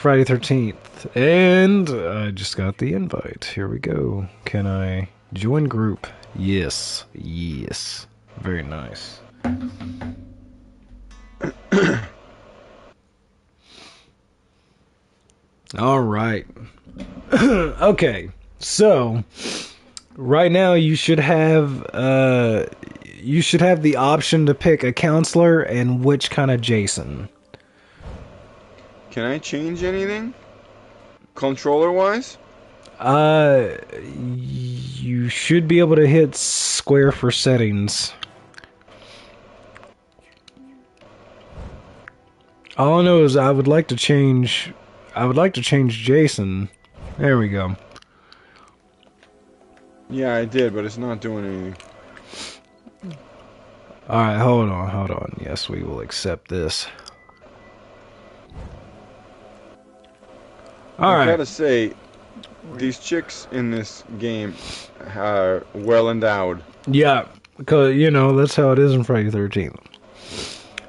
Friday 13th. And I just got the invite. Here we go. Can I join group? Yes. Yes. Very nice. All right. Okay. So, right now you should have the option to pick a counselor and which kind of Jason. Can I change anything? Controller-wise? You should be able to hit square for settings. All I know is I would like to change Jason. There we go. Yeah, I did, but it's not doing anything. Alright, hold on. Yes, we will accept this. I Alright. gotta say, these chicks in this game are well endowed. Yeah, because, that's how it is in Friday the 13th.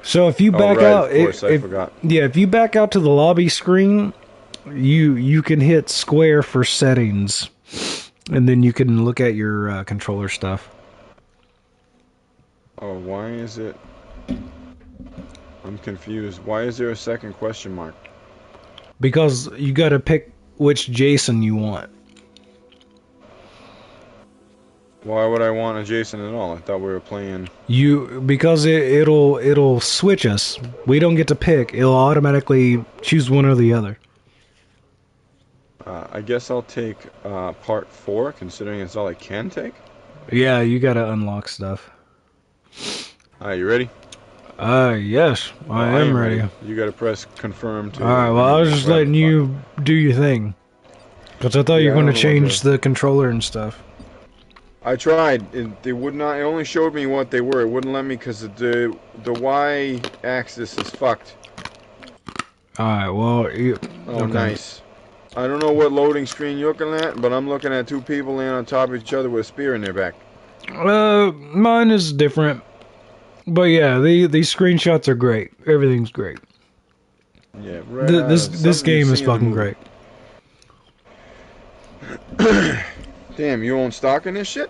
So if you Oh, back right, out... of course, I forgot. Yeah, if you back out to the lobby screen, you can hit square for settings. And then you can look at your controller stuff. Oh, why is it... I'm confused. Why is there a second question mark? Because you gotta pick which Jason you want. Why would I want a Jason at all? I thought we were playing... Because it'll switch us. We don't get to pick. It'll automatically choose one or the other. I guess I'll take part 4, considering it's all I can take. Yeah, you gotta unlock stuff. Alright, you ready? Yes, I am ready. You gotta press confirm to... Alright, well, I was just letting you do your thing. Because I thought you were going to change the controller and stuff. I tried. They would not... It only showed me what they were. It wouldn't let me because the Y-axis is fucked. Alright, well... Oh, okay. nice. I don't know what loading screen you're looking at, but I'm looking at two people laying on top of each other with a spear in their back. Mine is different. But yeah, these screenshots are great. Everything's great. Yeah, right. This game is fucking great. Damn, you own stock in this shit?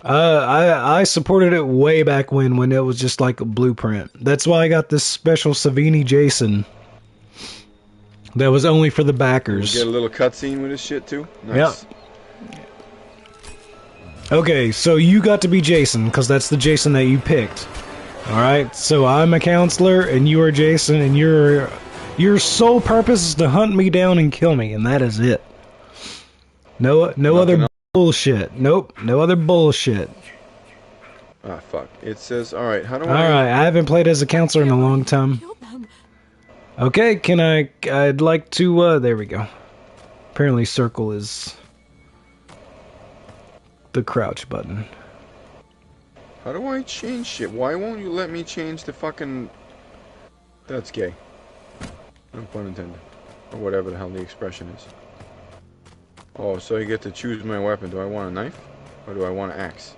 I supported it way back when it was just like a blueprint. That's why I got this special Savini Jason. That was only for the backers. You get a little cutscene with this shit too? Nice. Yep. Okay, so you got to be Jason, because that's the Jason that you picked. Alright, so I'm a counselor, and you are Jason, and your sole purpose is to hunt me down and kill me, and that is it. No other bullshit. Nope, no other bullshit. Ah, fuck. It says, alright, how do Alright, I haven't played as a counselor in a long time. Okay, I'd like to, there we go. Apparently circle is the crouch button. How do I change shit? Why won't you let me change the fucking... That's gay. No pun intended. Or whatever the hell the expression is. Oh, so you get to choose my weapon. Do I want a knife? Or do I want an axe?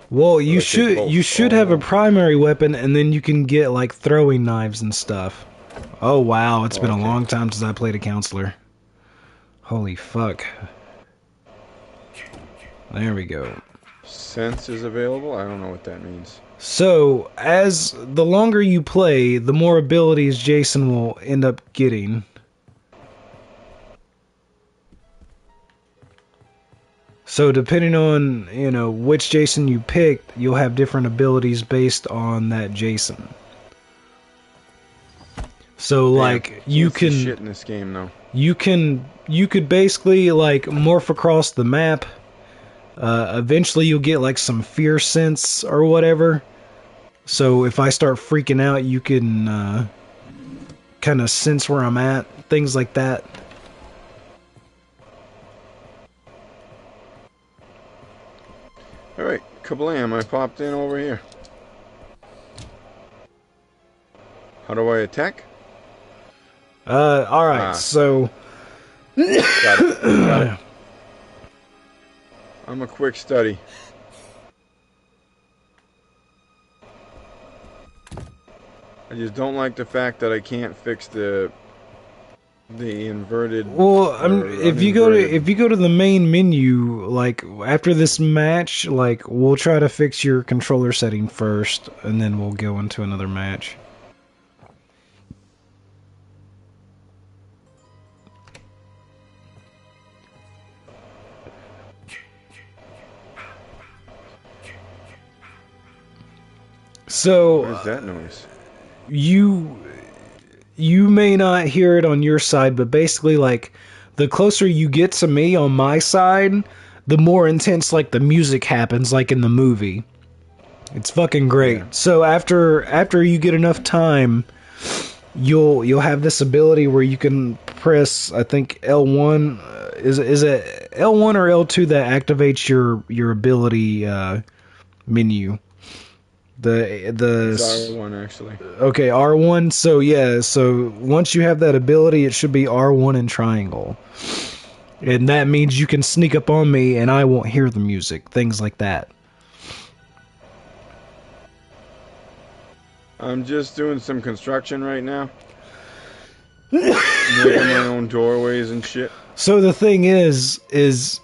Well, you should have a primary weapon, and then you can get, like, throwing knives and stuff. Oh, wow, it's been a long time since I played a counselor. Holy fuck. There we go. Sense is available? I don't know what that means. So, as the longer you play, the more abilities Jason will end up getting. So, depending on, which Jason you picked, you'll have different abilities based on that Jason. So, like, you can... shit in this game, though. You could basically, like, morph across the map. Eventually you'll get, like, some fear sense or whatever. So if I start freaking out, you can, kind of sense where I'm at. Things like that. Alright, kablam, I popped in over here. How do I attack? Alright, so... Got it. Got it. I'm a quick study. I just don't like the fact that I can't fix the The inverted. Well, Or if you go to the main menu, like after this match, like we'll try to fix your controller setting first, and then we'll go into another match. So What is that noise? you may not hear it on your side, but basically, like, the closer you get to me on my side, the more intense, like, the music happens, like in the movie. It's fucking great. Yeah. So after you get enough time, you'll have this ability where you can press, I think L1, is it L1 or L2 that activates your ability menu. It's R1 actually. Okay, R1. So yeah, so once you have that ability, it should be R1 and triangle. And that means you can sneak up on me and I won't hear the music. Things like that. I'm just doing some construction right now. Making my own doorways and shit. So the thing is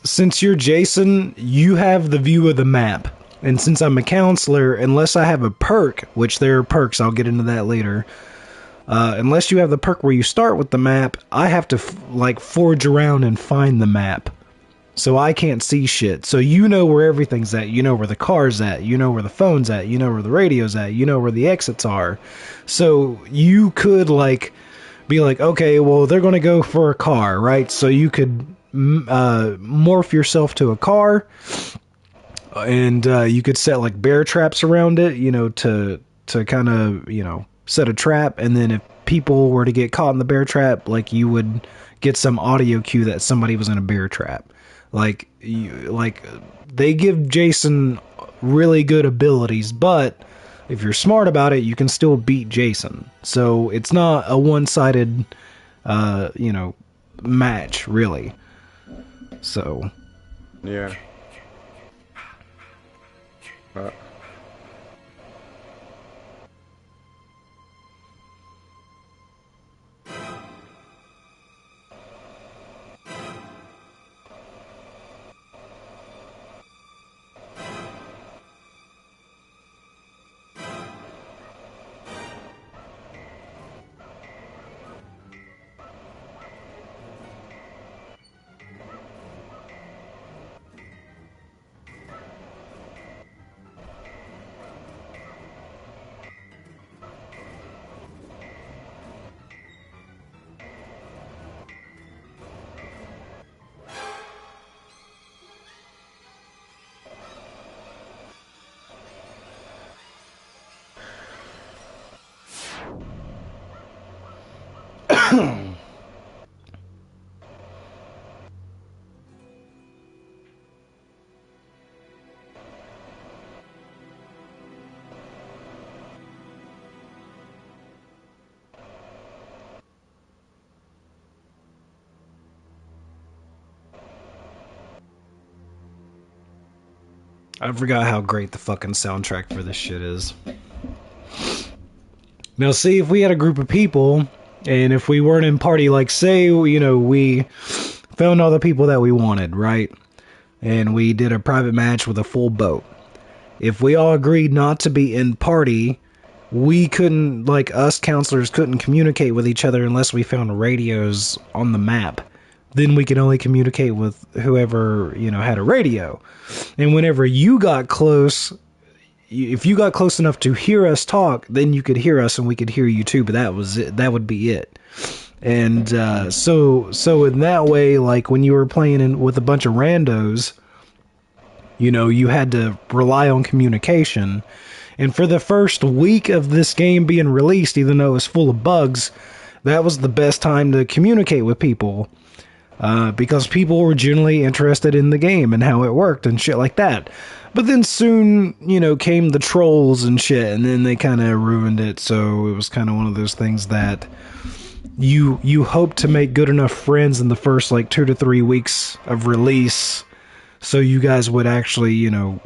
since you're Jason, you have the view of the map. And since I'm a counselor, unless I have a perk, which there are perks, I'll get into that later. Unless you have the perk where you start with the map, I have to like forge around and find the map. So I can't see shit. So you know where everything's at. You know where the car's at. You know where the phone's at. You know where the radio's at. You know where the exits are. So you could like be like, okay, well they're gonna go for a car, right? So you could morph yourself to a car. And you could set like bear traps around it, you know, to kind of, you know, set a trap. And then if people were to get caught in the bear trap, like you would get some audio cue that somebody was in a bear trap. Like they give Jason really good abilities, but if you're smart about it, you can still beat Jason. So it's not a one-sided, you know, match really. So yeah. I forgot how great the fucking soundtrack for this shit is. Now, see, if we had a group of people, and if we weren't in party, like, say, you know, we found all the people that we wanted, right? And we did a private match with a full boat. If we all agreed not to be in party, we couldn't, like, us counselors couldn't communicate with each other unless we found radios on the map. Then we could only communicate with whoever, you know, had a radio. And whenever you got close, if you got close enough to hear us talk, then you could hear us and we could hear you too, but that was it. That would be it. And so in that way, like when you were playing with a bunch of randos, you know, you had to rely on communication. And for the first week of this game being released, even though it was full of bugs, that was the best time to communicate with people. Because people were generally interested in the game and how it worked and shit like that. But then soon, you know, came the trolls and shit, and then they kind of ruined it. So it was kind of one of those things that you hope to make good enough friends in the first like 2 to 3 weeks of release, so you guys would actually, you know,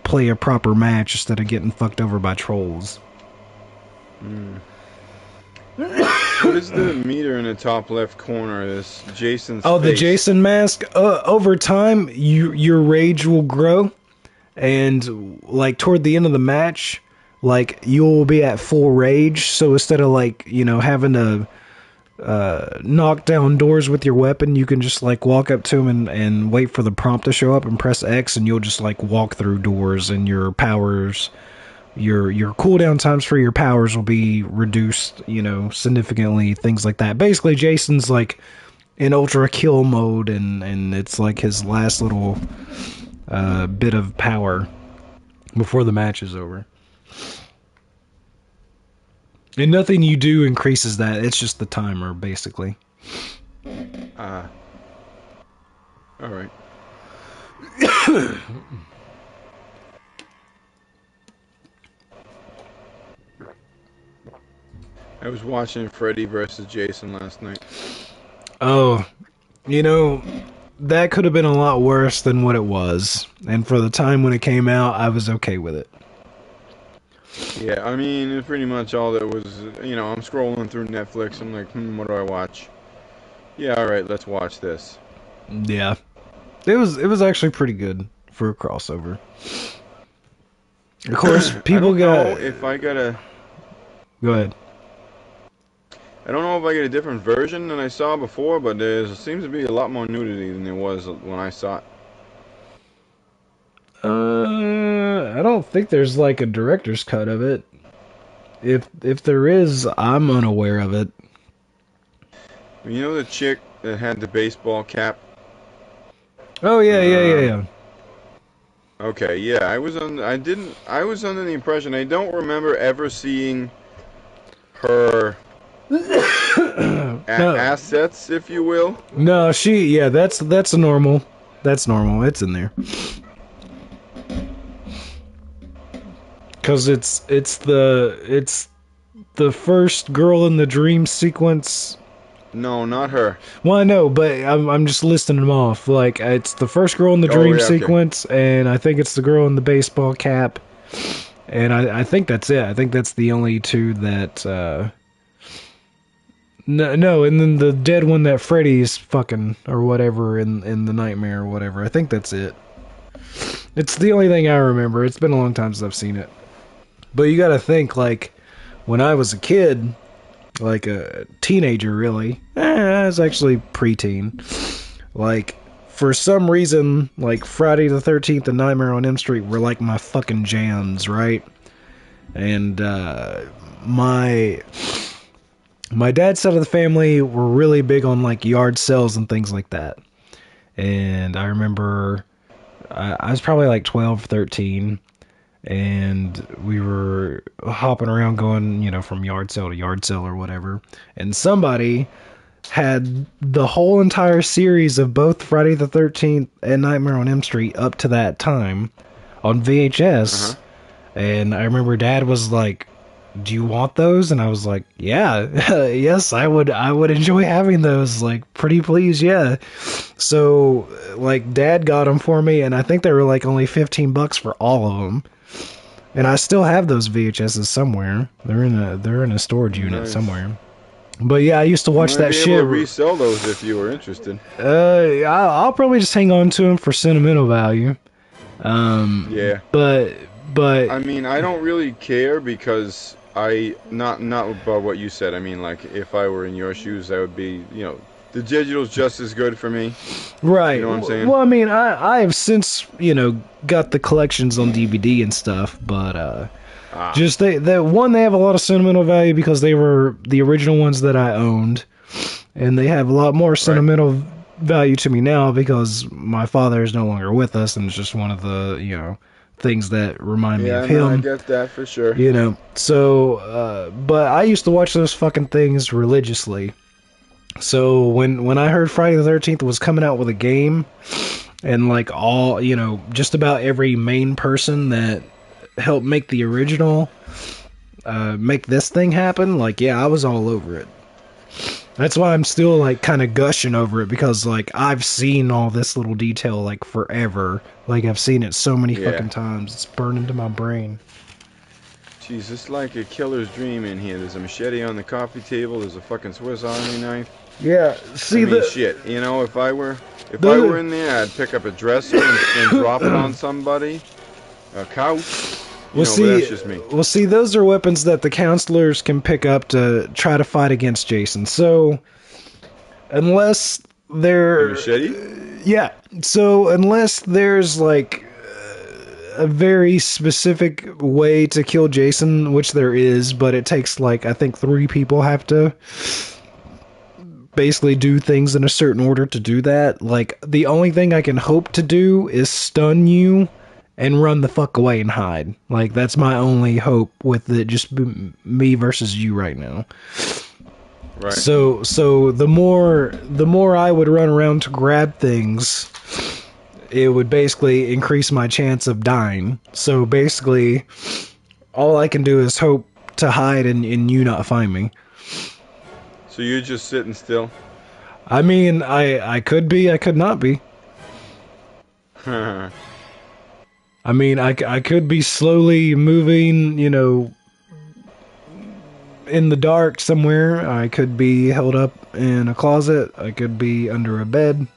play a proper match instead of getting fucked over by trolls. Mm. What is the meter in the top left corner of this Jason's Oh, the face? Jason mask. Over time, your rage will grow, and like toward the end of the match, like you'll be at full rage. So instead of like having to knock down doors with your weapon, you can just like walk up to them and wait for the prompt to show up and press X, and you'll just like walk through doors, and your powers. Your cooldown times for your powers will be reduced, significantly, things like that. Basically, Jason's like in ultra kill mode, and it's like his last little bit of power before the match is over. And nothing you do increases that. It's just the timer, basically. All right. I was watching Freddy versus Jason last night. Oh, that could have been a lot worse than what it was. And for the time when it came out, I was okay with it. Yeah, I mean, it's pretty much all that was, I'm scrolling through Netflix. I'm like, what do I watch? Yeah, alright, let's watch this. Yeah. It was actually pretty good for a crossover. Of course, people I don't know if I gotta... Go ahead. I don't know if I get a different version than I saw before, but there seems to be a lot more nudity than there was when I saw it. I don't think there's like a director's cut of it. If there is, I'm unaware of it. You know the chick that had the baseball cap? Oh yeah. Okay, yeah, I was under the impression, I don't remember ever seeing her assets, if you will. No, that's normal. That's normal. It's in there. Cause it's the first girl in the dream sequence. No, not her. Well, I know, but I'm just listing them off. Like it's the first girl in the dream sequence, and I think it's the girl in the baseball cap, and I think that's it. I think that's the only two that. No, and then the dead one that Freddy's fucking or whatever in the nightmare or whatever. I think that's it. It's the only thing I remember. It's been a long time since I've seen it. But you gotta think, like, when I was a kid, like a teenager, really, I was actually preteen. Like, for some reason, like Friday the 13th and Nightmare on Elm Street were like my fucking jams, right? And my dad's side of the family were really big on like yard sales and things like that. And I remember I was probably like 12, 13, and we were hopping around going, from yard sale to yard sale or whatever. And somebody had the whole entire series of both Friday the 13th and Nightmare on Elm Street up to that time on VHS. Uh-huh. And I remember Dad was like, "Do you want those?" And I was like, "Yeah, yes, I would enjoy having those. Like, pretty please, yeah." So, like, Dad got them for me, and I think they were like only $15 for all of them. And I still have those VHSs somewhere. They're in a storage unit somewhere. But yeah, I used to watch that shit. You might be able to resell those if you were interested. I'll probably just hang on to them for sentimental value. Yeah. But I mean, I don't really care because not about what you said. I mean, like, if I were in your shoes, that would be, the digital's just as good for me. Right. You know what I'm saying? Well, I mean, I have since, got the collections on DVD and stuff, but just they have a lot of sentimental value because they were the original ones that I owned, and they have a lot more sentimental value to me now because my father is no longer with us, and it's just one of the, things that remind me of him. Yeah, I get that for sure. So, but I used to watch those fucking things religiously. So when I heard Friday the 13th was coming out with a game, and like all, just about every main person that helped make the original, make this thing happen, like, yeah, I was all over it. That's why I'm still like kind of gushing over it, because like I've seen all this little detail like forever. Like I've seen it so many fucking times. It's burned into my brain. Jeez, it's like a killer's dream in here. There's a machete on the coffee table. There's a fucking Swiss Army knife. Yeah, see Shit. You know, if I were the in there, I'd pick up a dresser and drop it on somebody. A couch. But that's just me. Well, see, those are weapons that the counselors can pick up to try to fight against Jason. So, unless they're... A machete? Yeah. So, unless there's, like, a very specific way to kill Jason, which there is, but it takes, like, I think 3 people have to basically do things in a certain order to do that. Like, the only thing I can hope to do is stun you and run the fuck away and hide. Like, that's my only hope with it just me versus you right now. Right. So the more I would run around to grab things, it would basically increase my chance of dying. So basically, all I can do is hope to hide and you not find me. So you're just sitting still? I mean, I could be, I could not be. I mean, I could be slowly moving, you know, in the dark somewhere. I could be held up in a closet. I could be under a bed.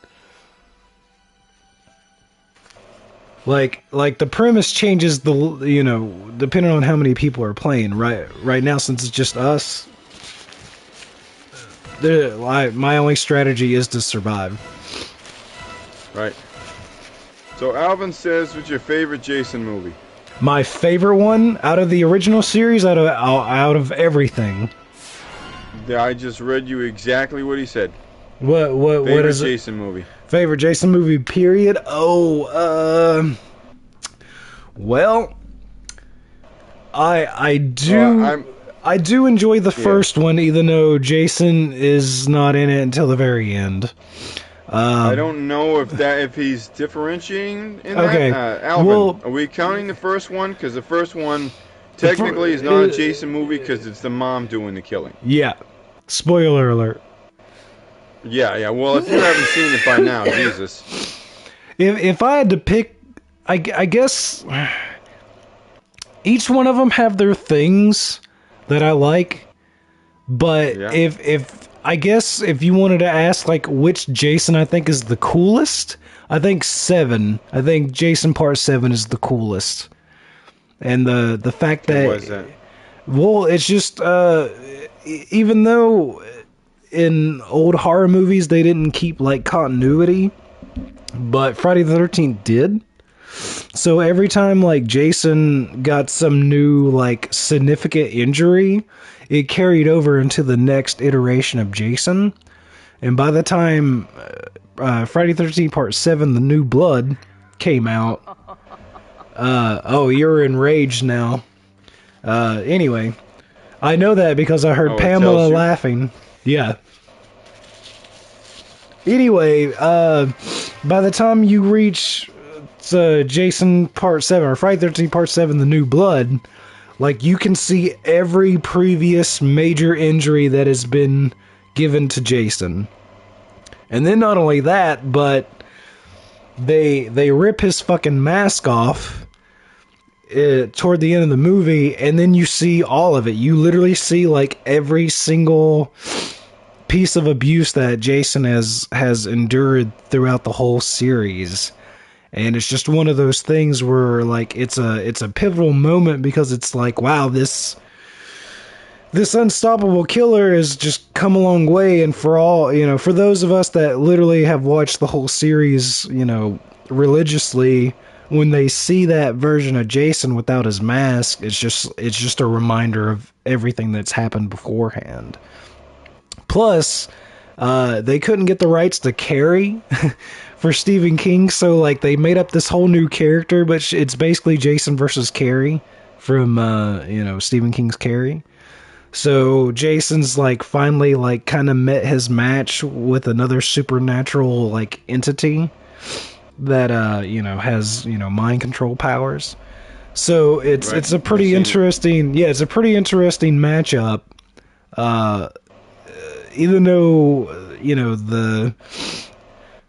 Like the premise changes depending on how many people are playing. Right now, since it's just us, my only strategy is to survive. Right. So Alvin says, what's your favorite Jason movie? My favorite one out of the original series, out of everything. I just read you exactly what he said. What is it? Favorite Jason movie. Favorite Jason movie, period. Oh, well, I do enjoy the first one, even though Jason is not in it until the very end. I don't know if he's differentiating in okay. that. Alvin, well, are we counting the first one? Because the first one technically is not a Jason movie because it's the mom doing the killing. Yeah. Spoiler alert. Yeah. Well, if you haven't seen it by now, Jesus. If I had to pick, I guess each one of them have their things that I like, but Yeah. if you wanted to ask like which Jason I think is the coolest, I think 7. I think Jason Part 7 is the coolest, and the fact that, why is that? Well, it's just even though in old horror movies they didn't keep like continuity, but Friday the 13th did. So every time like Jason got some new like significant injury, it carried over into the next iteration of Jason. And by the time Friday the 13th Part 7, The New Blood, came out, oh, you're enraged now. Anyway, I know that because I heard Pamela laughing. Yeah. Anyway, by the time you reach Jason Part 7, or Friday the 13th Part 7, The New Blood, like, you can see every previous major injury that has been given to Jason. And then not only that, but they rip his fucking mask off toward the end of the movie, and then you see all of it. You literally see, like, every single piece of abuse that Jason has endured throughout the whole series. And it's just one of those things where, like, it's a pivotal moment, because it's like, wow, this unstoppable killer has just come a long way. And for all, for those of us that literally have watched the whole series, religiously, when they see that version of Jason without his mask, it's just a reminder of everything that's happened beforehand. Plus, they couldn't get the rights to Carrie for Stephen King, so like they made up this whole new character, but it's basically Jason versus Carrie from Stephen King's Carrie. So Jason's like finally like kind of met his match with another supernatural like entity that has mind control powers. So it's a pretty interesting matchup. Even though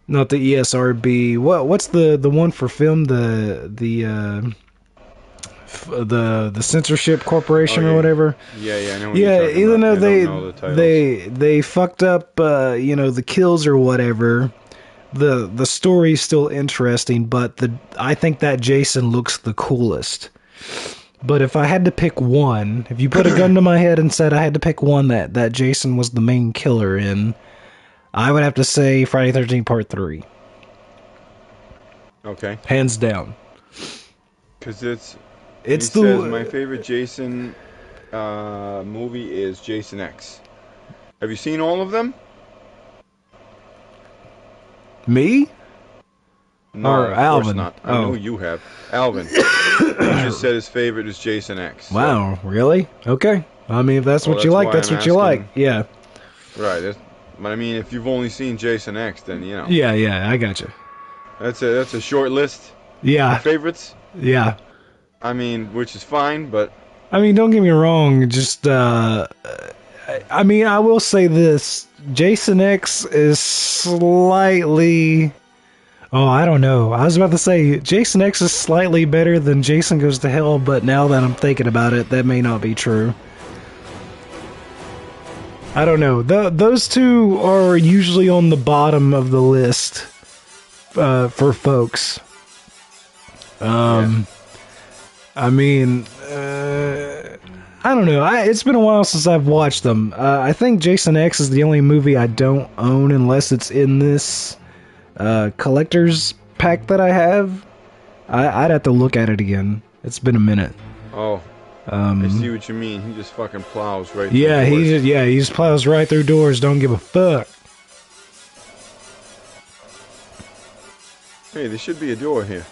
not the ESRB, what's the one for film, the the censorship corporation Oh, or yeah. whatever. Yeah, I know what Yeah, you're talking even about. though I don't know the titles. they fucked up, the kills or whatever. The story's still interesting, but I think that Jason looks the coolest. But if I had to pick one, if you put a gun to my head and said I had to pick one that Jason was the main killer in, I would have to say Friday 13th Part 3. Okay. Hands down. Because he It's says my the... favorite Jason movie is Jason X. Have you seen all of them? Me? No, Or of course Alvin? not. I know Oh. you have. Alvin. He just said his favorite is Jason X. So. Wow, really? Okay. I mean, if that's what you that's like, why that's I'm what you like. Yeah. Right. But I mean, if you've only seen Jason X, then you know. Yeah, I got you. That's a short list Yeah. of favorites. Yeah. I mean, which is fine, but I mean, don't get me wrong, just, I mean, I will say this. Jason X is slightly... Oh, I don't know. I was about to say, Jason X is slightly better than Jason Goes to Hell, but now that I'm thinking about it, that may not be true. I don't know. Those two are usually on the bottom of the list for folks. yeah. I mean, I don't know. It's been a while since I've watched them. I think Jason X is the only movie I don't own unless it's in this collector's pack that I have. I'd have to look at it again. It's been a minute. Oh, I see what you mean. He just fucking plows right. Yeah, through doors. he just plows right through doors. Don't give a fuck. Hey, there should be a door here.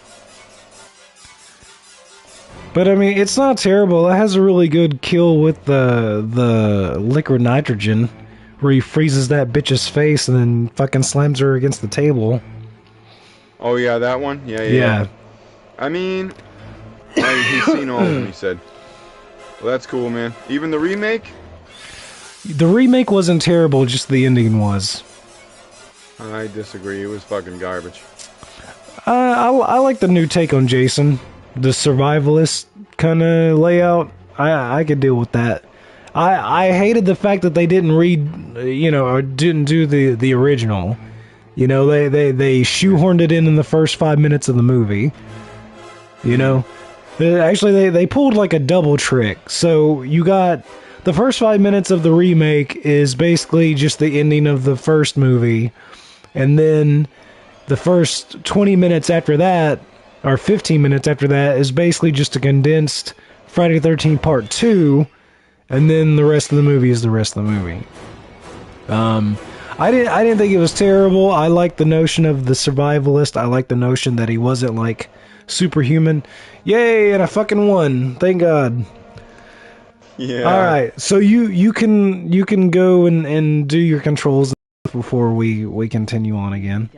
But I mean, it's not terrible. It has a really good kill with the liquid nitrogen, where he freezes that bitch's face and then fucking slams her against the table. Oh yeah, that one. Yeah. I mean, he's seen all of them. He said. Well, that's cool, man. Even the remake. The remake wasn't terrible, just the ending was. I disagree. It was fucking garbage. I like the new take on Jason. The survivalist kind of layout. I could deal with that. I hated the fact that they didn't read, or didn't do the original. They shoehorned it in the first 5 minutes of the movie. Actually, they pulled like a double trick. So you got the first 5 minutes of the remake is basically just the ending of the first movie, and then the first 20 minutes after that, or 15 minutes after that, is basically just a condensed Friday the 13th Part 2, and then the rest of the movie is the rest of the movie. I didn't think it was terrible. I like the notion of the survivalist. I like the notion that he wasn't like superhuman. Yay, and I fucking won. Thank God. Yeah. All right, so you can go and do your controls before we continue on again.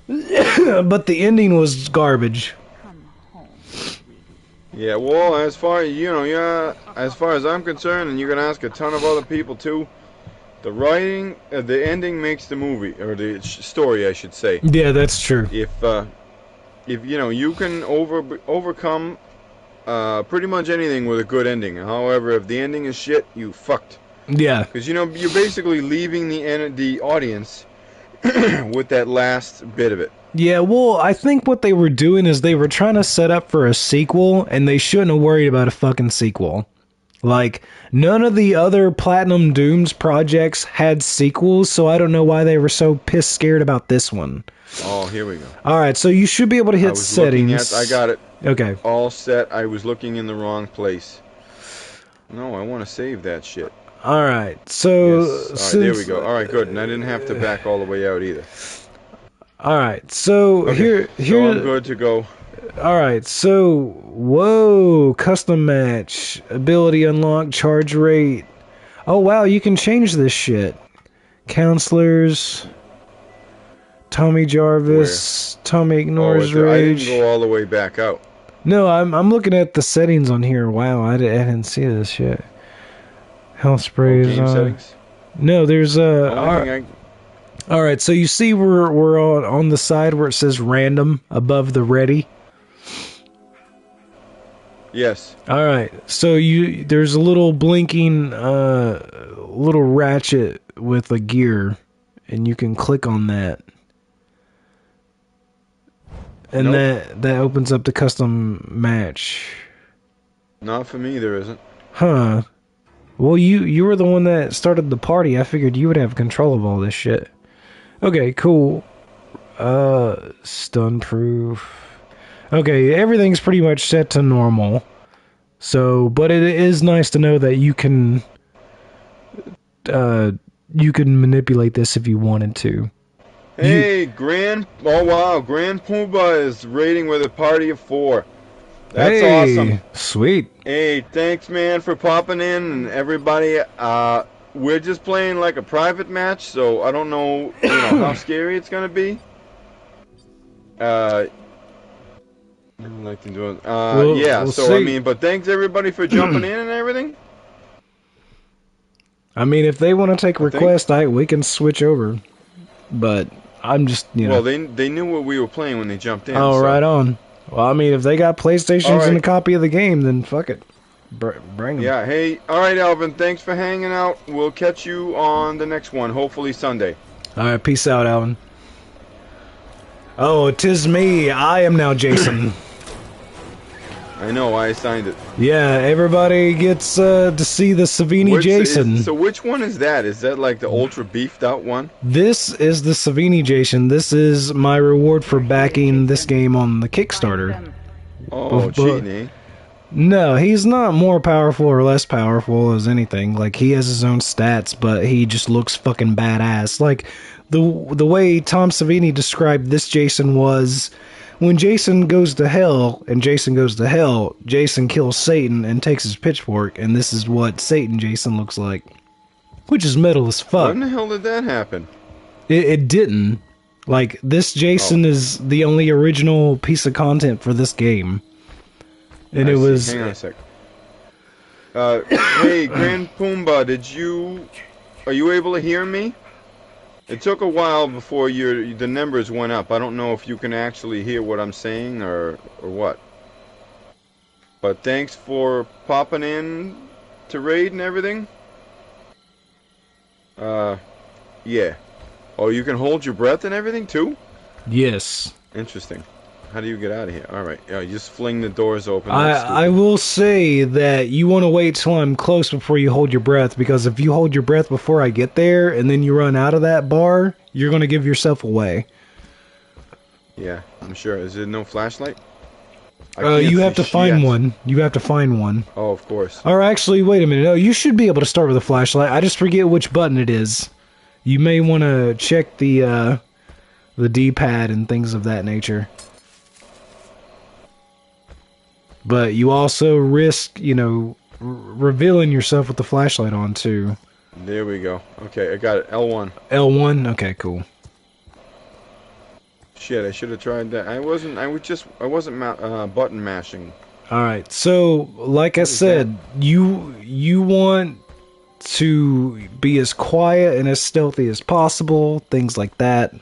But the ending was garbage. Yeah. Well, as far as I'm concerned, and you can ask a ton of other people too. The writing, the ending makes the movie, or the story, I should say. Yeah, that's true. If you can overcome pretty much anything with a good ending. However, if the ending is shit, you fucked. Yeah. Because you're basically leaving the audience with that last bit of it. Yeah, well, I think what they were doing is they were trying to set up for a sequel, and they shouldn't have worried about a fucking sequel. Like, none of the other Platinum Dooms projects had sequels, so I don't know why they were so pissed scared about this one. Oh, here we go. Alright, so you should be able to hit settings. I got it. Okay. All set. I was looking in the wrong place. No, I want to save that shit. Alright, so... Yes. Alright, there we go. Alright, good. And I didn't have to back all the way out either. Alright, so okay. So I'm good to go. Alright, so... Whoa! Custom match. Ability unlocked. Charge rate. Oh, wow, you can change this shit. Counselors... Tommy Jarvis. Where? Tommy ignores rage. I didn't go all the way back out. No, I'm looking at the settings on here. Wow, I didn't see this shit. Health sprays. Game settings? No, there's All right, so you see we're on the side where it says random above the ready. Yes. All right. So there's a little blinking little ratchet with a gear, and you can click on that. And Nope. that opens up the custom match. Not for me, there isn't. Huh. Well, you were the one that started the party. I figured you would have control of all this shit. Okay, cool. Stun proof. Okay, everything's pretty much set to normal. So, but it is nice to know that you can manipulate this if you wanted to. Hey, oh wow, Grand Pumbaa is raiding with a party of 4. That's awesome. Sweet. Hey, thanks man for popping in and everybody. We're just playing like a private match, so I don't know, how scary it's gonna be. I don't like to do it. Yeah, we'll so see. I mean, but thanks everybody for jumping in and everything. I mean, if they want to take requests, we can switch over. But I'm just, Well, they knew what we were playing when they jumped in. Oh, so. right on. Well, I mean, if they got PlayStations and a copy of the game, then fuck it. Bring them. Yeah, hey, alright Alvin, thanks for hanging out. We'll catch you on the next one, hopefully Sunday. Alright, peace out, Alvin. Oh, 'tis me. I am now Jason. I know, I assigned it. Yeah, everybody gets to see the Savini Jason. So which one is that? Is that like the ultra beefed out one? This is the Savini Jason. This is my reward for backing this game on the Kickstarter. Oh, cheating, eh? No, he's not more powerful or less powerful as anything. Like, he has his own stats, but he just looks fucking badass. Like, the way Tom Savini described this Jason was, when Jason goes to hell, Jason kills Satan and takes his pitchfork, and this is what Satan Jason looks like. Which is metal as fuck. When the hell did that happen? It didn't. Like, this Jason is the only original piece of content for this game. And it was... Hang on a sec. Hey, Grand Pumbaa, are you able to hear me? It took a while before the numbers went up. I don't know if you can actually hear what I'm saying or what. But thanks for popping in to raid and everything. Yeah. Oh, you can hold your breath and everything too? Yes. Interesting. How do you get out of here? Alright, yeah, you just fling the doors open. I will say that you want to wait till I'm close before you hold your breath, because if you hold your breath before I get there and then you run out of that bar, you're going to give yourself away. Yeah, I'm sure. Is there no flashlight? You have to find one. You have to find one. Oh, of course. Or actually, wait a minute. No, you should be able to start with a flashlight. I just forget which button it is. You may want to check the D-pad and things of that nature. But you also risk, revealing yourself with the flashlight on, too. There we go. Okay, I got it. L1. L1? Okay, cool. Shit, I should have tried that. I wasn't button mashing. Alright, so, like I said, you want to be as quiet and as stealthy as possible, things like that.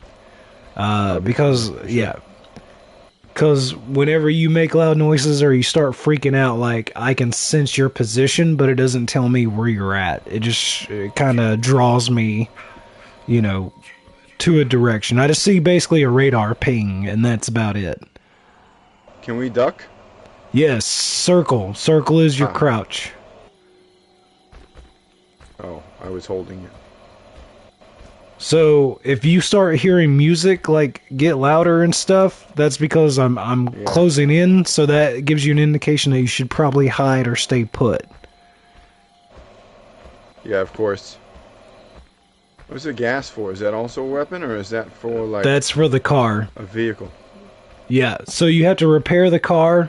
Because whenever you make loud noises or you start freaking out, like, I can sense your position, but it doesn't tell me where you're at. It kind of draws me, to a direction. I just see basically a radar ping, and that's about it. Can we duck? Yes, circle. Circle is your crouch. Oh, I was holding it. So if you start hearing music like get louder and stuff, that's because I'm closing in, so that gives you an indication that you should probably hide or stay put. Yeah, of course. What's the gas for? Is that also a weapon, or is that for like... That's for the car. A vehicle. Yeah, so you have to repair the car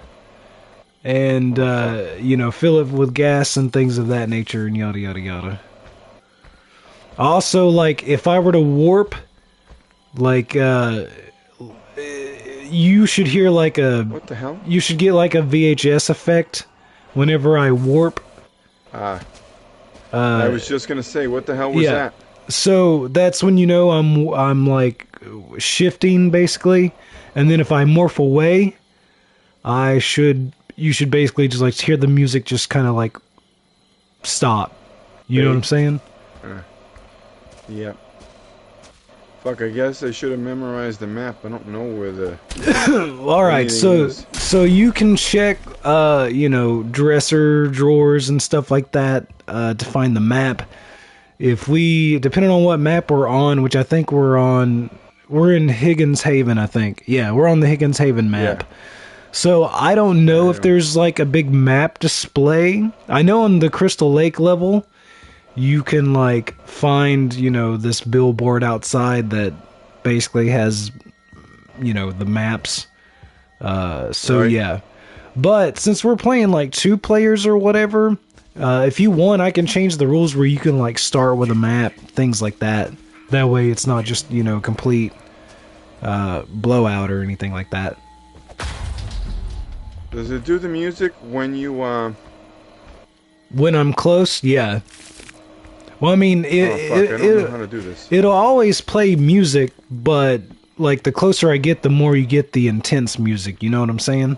and fill it with gas and things of that nature and yada yada yada. Also, like, if I were to warp, like, you should hear, like, What the hell? You should get, like, a VHS effect whenever I warp. I was just gonna say, what the hell was that? So, that's when I'm, like, shifting, basically. And then if I morph away, I should you should basically just like hear the music just kind of like stop. You know what I'm saying? Yeah. Fuck, I guess I should have memorized the map. I don't know where the... All right, so you can check, you know, dresser drawers and stuff like that to find the map. If we, depending on what map we're on, which I think we're in Higgins Haven, I think. Yeah, we're on the Higgins Haven map. Yeah. So I don't know if there's like a big map display. I know on the Crystal Lake level, you can like find, you know, this billboard outside that basically has, you know, the maps. So right. Yeah. But since we're playing like 2 players or whatever, if you want, I can change the rules where you can like start with a map, things like that. That way it's not just, you know, complete blowout or anything like that. Does it do the music when you when I'm close? Yeah. Well, I mean, I don't know how to do this. It'll always play music, but like the closer I get, the more you get the intense music. You know what I'm saying?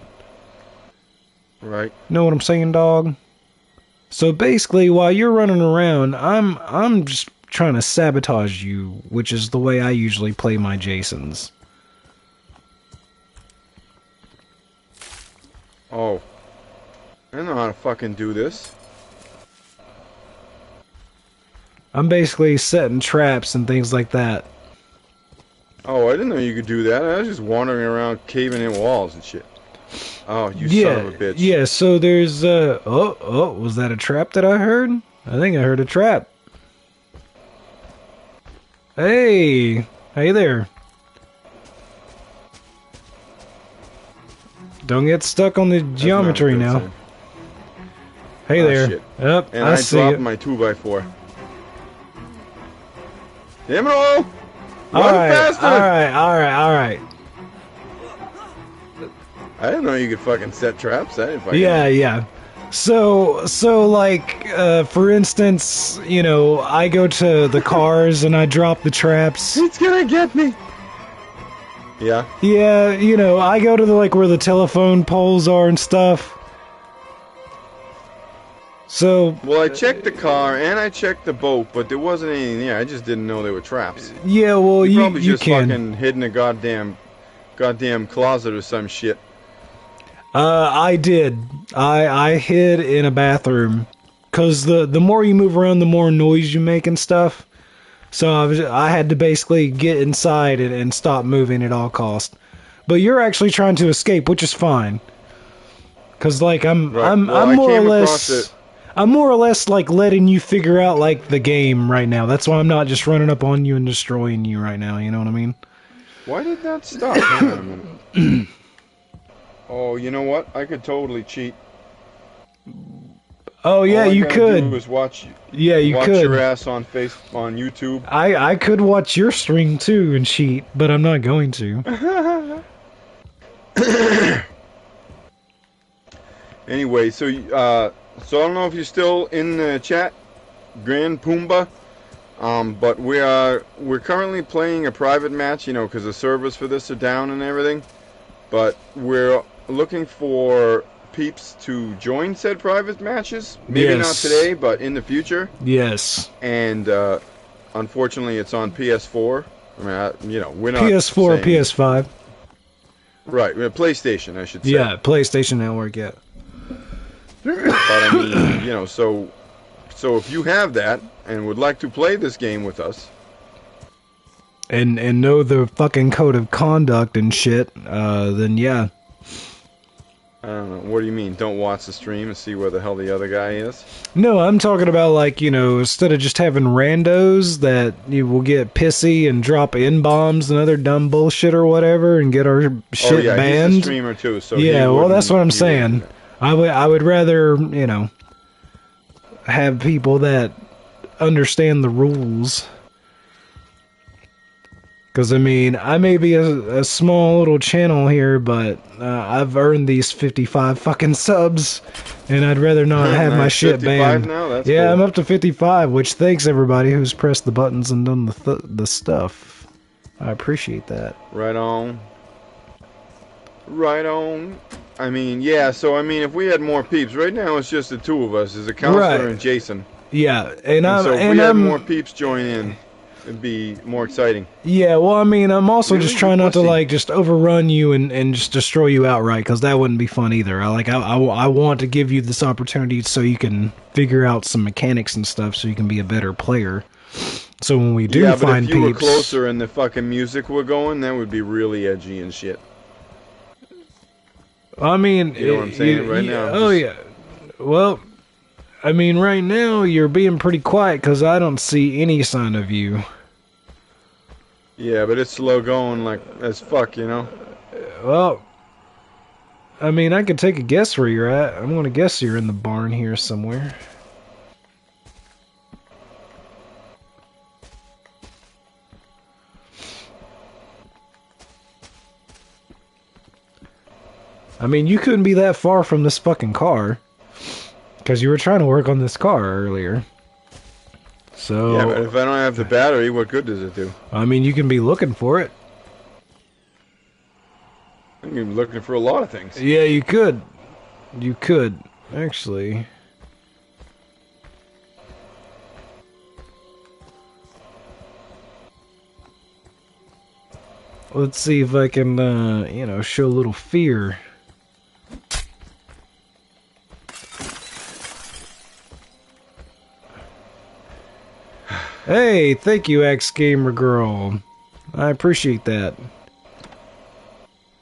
Right. Know what I'm saying, dog? So basically, while you're running around, I'm just trying to sabotage you, which is the way I usually play my Jasons. Oh. I don't know how to fucking do this. I'm basically setting traps and things like that. Oh, I didn't know you could do that. I was just wandering around caving in walls and shit. Oh, you son of a bitch. Yeah, so there's, oh, was that a trap that I heard? I think I heard a trap. Hey there. Don't get stuck on the geometry now. Hey there. Shit. Yep, and I I see dropped it. my 2x4. Damn it all! Alright, faster! alright. I didn't know you could fucking set traps. I didn't fucking... Yeah. So like, for instance, you know, I go to the cars and I drop the traps. It's gonna get me! Yeah? Yeah, you know, I go to the, like, where the telephone poles are and stuff. So... Well, I checked the car and I checked the boat, but there wasn't anything there. I just didn't know there were traps. Yeah, well, you probably you just can. fucking hid in a goddamn closet or some shit. I did. I hid in a bathroom. Because the more you move around, the more noise you make and stuff. So I had to basically get inside and stop moving at all cost. But you're actually trying to escape, which is fine. Because, like, I'm more or less like letting you figure out like the game right now. That's why I'm not just running up on you and destroying you right now. You know what I mean? Why did that stop? Hang on a minute. Oh, you know what? I could totally cheat. Oh yeah, you could. Do is watch. Yeah, you watch could. your ass on YouTube. I could watch your stream too and cheat, but I'm not going to. Anyway, so I don't know if you're still in the chat, Grand Pumbaa, but we're currently playing a private match, you know, because the servers for this are down and everything. But we're looking for peeps to join said private matches. Maybe not today, but in the future. Yes. And unfortunately, it's on PS4. I mean, you know, we're not PS4, saying, PS5. Right, PlayStation, I should say. Yeah, PlayStation Network. Yeah. But I mean, you know, so if you have that and would like to play this game with us, and know the fucking code of conduct and shit, then yeah. I don't know. What do you mean? Don't watch the stream and see where the hell the other guy is? No, I'm talking about, like, you know, instead of just having randos that you will get pissy and drop N-bombs and other dumb bullshit or whatever and get our shit banned. He's a streamer too, so yeah, well, that's what I'm saying. I would rather, you know, have people that understand the rules. Because, I mean, I may be a small little channel here, but I've earned these 55 fucking subs, and I'd rather not have my shit banned. Now? That's yeah, cool. I'm up to 55, which thanks everybody who's pressed the buttons and done the stuff. I appreciate that. Right on. Right on. I mean, yeah, so I mean, if we had more peeps, right now it's just the two of us, is a counselor Right. and Jason. Yeah, And so if we had more peeps join in, it'd be more exciting. Yeah, well, I mean, I'm also just Really? You trying not to pussy. like just overrun you and just destroy you outright, because that wouldn't be fun either. I want to give you this opportunity so you can figure out some mechanics and stuff, so you can be a better player. So when we do Yeah, but find if you were peeps, closer and the fucking music were going, that would be really edgy and shit. I mean, You know what I'm saying? Right now, I'm oh just... yeah. Well, I mean, right now you're being pretty quiet because I don't see any sign of you. Yeah, but it's slow going like as fuck, you know? Well, I mean, I could take a guess where you're at. I'm gonna guess you're in the barn here somewhere. I mean, you couldn't be that far from this fucking car, because you were trying to work on this car earlier. So... Yeah, but if I don't have the battery, what good does it do? I mean, you can be looking for it. I'm even looking for a lot of things. Yeah, you could. You could, actually. Let's see if I can, you know, show a little fear. Hey, thank you, X-Gamer Girl. I appreciate that.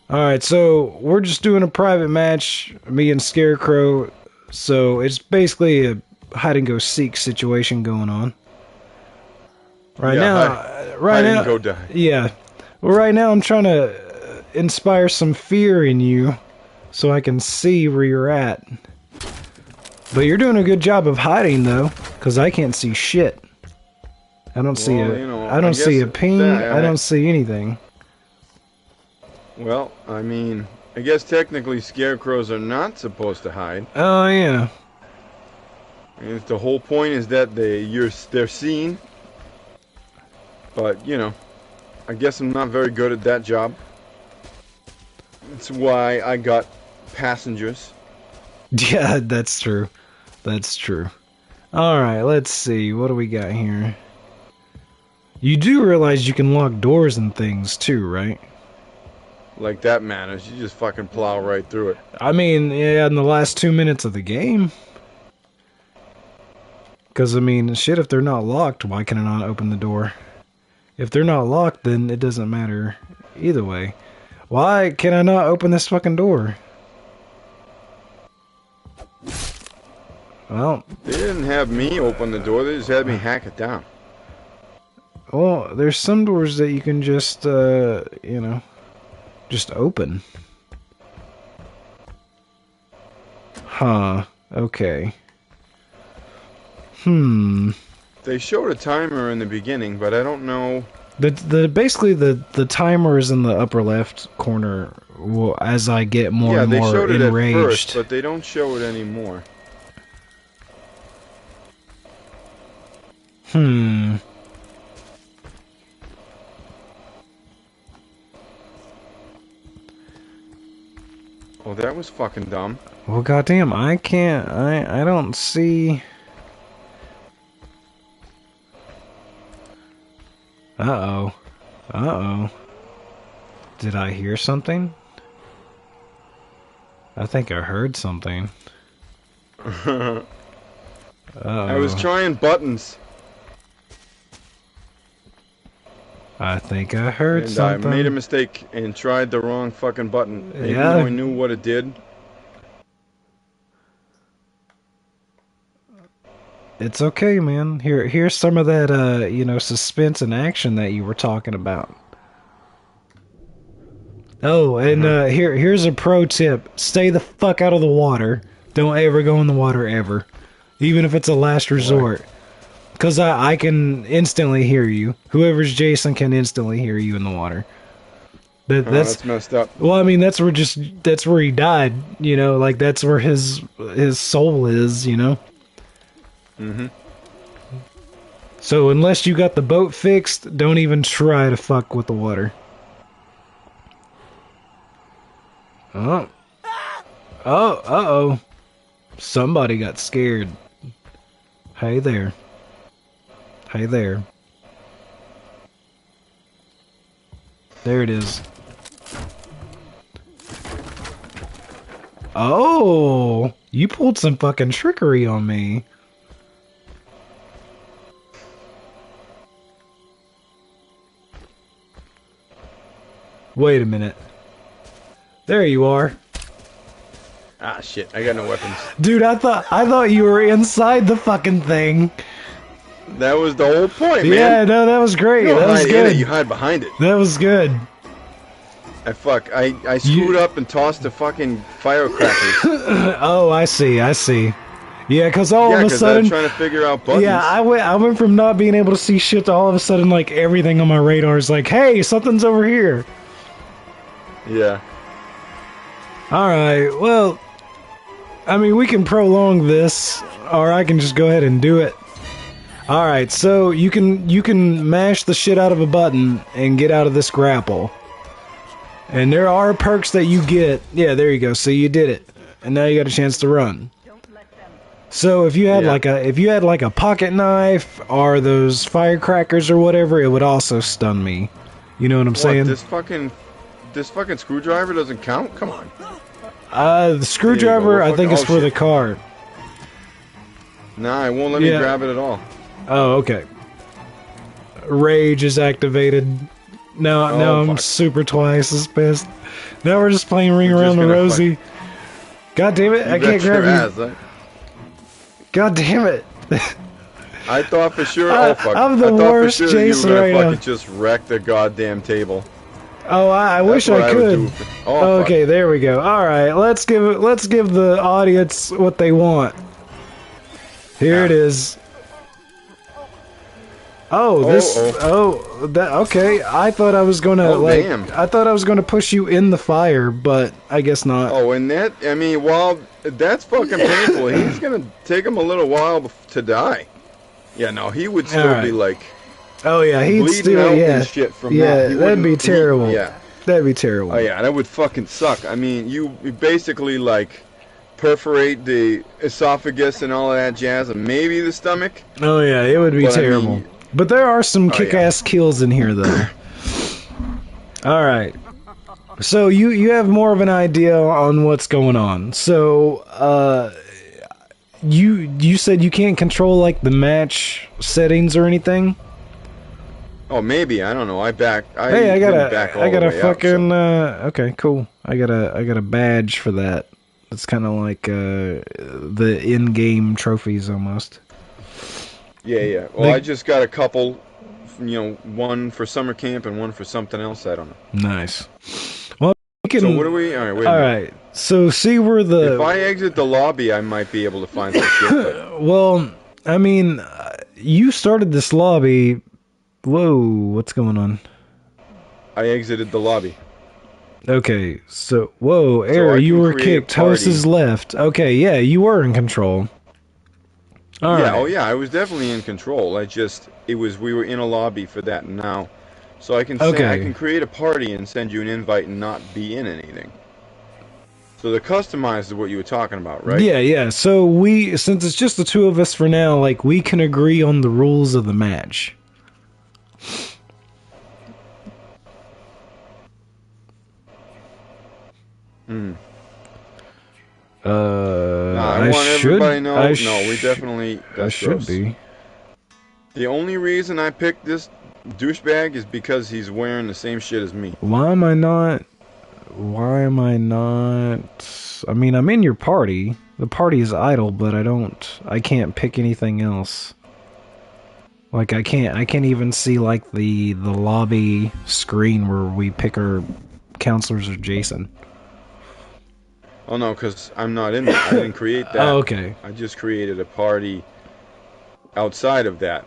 Alright, so we're just doing a private match, me and Scarecrow. So it's basically a hide-and-go-seek situation going on. Right Hide and go die. yeah. Well, right now I'm trying to inspire some fear in you so I can see where you're at. But you're doing a good job of hiding, though, because I can't see shit. I don't see I don't see a ping. I don't see anything. Well, I mean, I guess technically scarecrows are not supposed to hide. Oh yeah. And the whole point is that they're seen. But you know, I guess I'm not very good at that job. That's why I got passengers. Yeah, that's true. That's true. Alright, let's see. What do we got here? You do realize you can lock doors and things too, right? Like that matters. You just fucking plow right through it. I mean, yeah, in the last 2 minutes of the game. Because, I mean, shit, if they're not locked, why can I not open the door? If they're not locked, then it doesn't matter either way. Why can I not open this fucking door? Well... They didn't have me open the door, they just had me hack it down. Well, there's some doors that you can just, you know, just open. Huh, okay. They showed a timer in the beginning, but I don't know... Basically the timer is in the upper left corner as I get more and more enraged. Yeah, they showed it at first, but they don't show it anymore. Well, that was fucking dumb. Well, goddamn, I can't... I don't see... Uh-oh. Uh-oh. Did I hear something? I think I heard something. Uh-oh. I was trying buttons. I think I heard something. And I made a mistake and tried the wrong fucking button. Even Yeah. though I knew what it did. It's okay, man. Here's some of that, you know, suspense and action that you were talking about. Oh, and here's a pro tip. Stay the fuck out of the water. Don't ever go in the water, ever. Even if it's a last resort. Because I can instantly hear you. Whoever's Jason can instantly hear you in the water. That's messed up. Well, I mean, that's where he died, you know, like that's where his soul is, you know. So unless you got the boat fixed, don't even try to fuck with the water. Oh. Oh, uh-oh. Somebody got scared. Hey there. Hey there. There it is. Oh, you pulled some fucking trickery on me. Wait a minute. There you are. Ah, shit. I got no weapons. Dude, I thought you were inside the fucking thing. That was the whole point, man. Yeah, no, that was great. You don't That was hide in good. it, you hide behind it. That was good. I screwed up and tossed the fucking firecrackers. Oh, I see. Yeah, because all of a because sudden, I'm trying to figure out buttons. yeah, I went from not being able to see shit to all of a sudden, like, everything on my radar is like, hey, something's over here. Yeah. Alright, well, I mean, we can prolong this, or I can just go ahead and do it. Alright, so you can mash the shit out of a button and get out of this grapple. And there are perks that you get. Yeah, there you go. So you did it. And now you got a chance to run. So if you had like a pocket knife or those firecrackers or whatever, it would also stun me. You know what I'm saying? This fucking screwdriver doesn't count? Come on. The screwdriver I think is for the car. Nah, it won't let me grab it at all. Oh, okay. Rage is activated. Now I'm super twice as pissed. Now we're just playing Ring Around the Rosie. God damn it, I can't grab you. God damn it. I thought for sure, I'm the worst Jason right now. You were gonna fucking just wreck the goddamn table. Oh, I wish I could. Okay, there we go. Alright, let's give the audience what they want. Here it is. Okay. I thought I was gonna I thought I was gonna push you in the fire, but I guess not. Oh, and that, I mean, while that's fucking painful, he's gonna take him a little while to die. Yeah, no, he would still be like, oh yeah, he'd still and shit from that. That'd be terrible. Yeah, that'd be terrible. Oh yeah, that would fucking suck. I mean, you basically like perforate the esophagus and all of that jazz, and maybe the stomach. Oh yeah, it would be terrible. I mean, but there are some kick-ass kills in here, though. Alright. So, you have more of an idea on what's going on. So, you said you can't control, like, the match settings or anything? Oh, maybe. I don't know. I got a fucking, okay, cool. I got a badge for that. It's kind of like, the in-game trophies, almost. Yeah. Well, I just got a couple, one for summer camp and one for something else. I don't know. Nice. Well, we can. So what are we? All right, wait. All right. So see where the. If I exit the lobby, I might be able to find some shit. But... Well, I mean, you started this lobby. Whoa, what's going on? I exited the lobby. Okay, so whoa, error. You were kicked. Host is left. Okay, yeah, you were in control. All right. Oh yeah, I was definitely in control. We were in a lobby for that now. So I can say, I can create a party and send you an invite and not be in anything. So the customized is what you were talking about, right? Yeah. So since it's just the two of us for now, like, we can agree on the rules of the match. I want everybody to know. No, we definitely. I should be. The only reason I picked this douchebag is because he's wearing the same shit as me. Why am I not? I mean, I'm in your party. The party is idle, but I can't pick anything else. Like, I can't even see, like, the lobby screen where we pick our counselors or Jason. Oh no, because I'm not in there. I didn't create that. Oh, okay. I just created a party outside of that.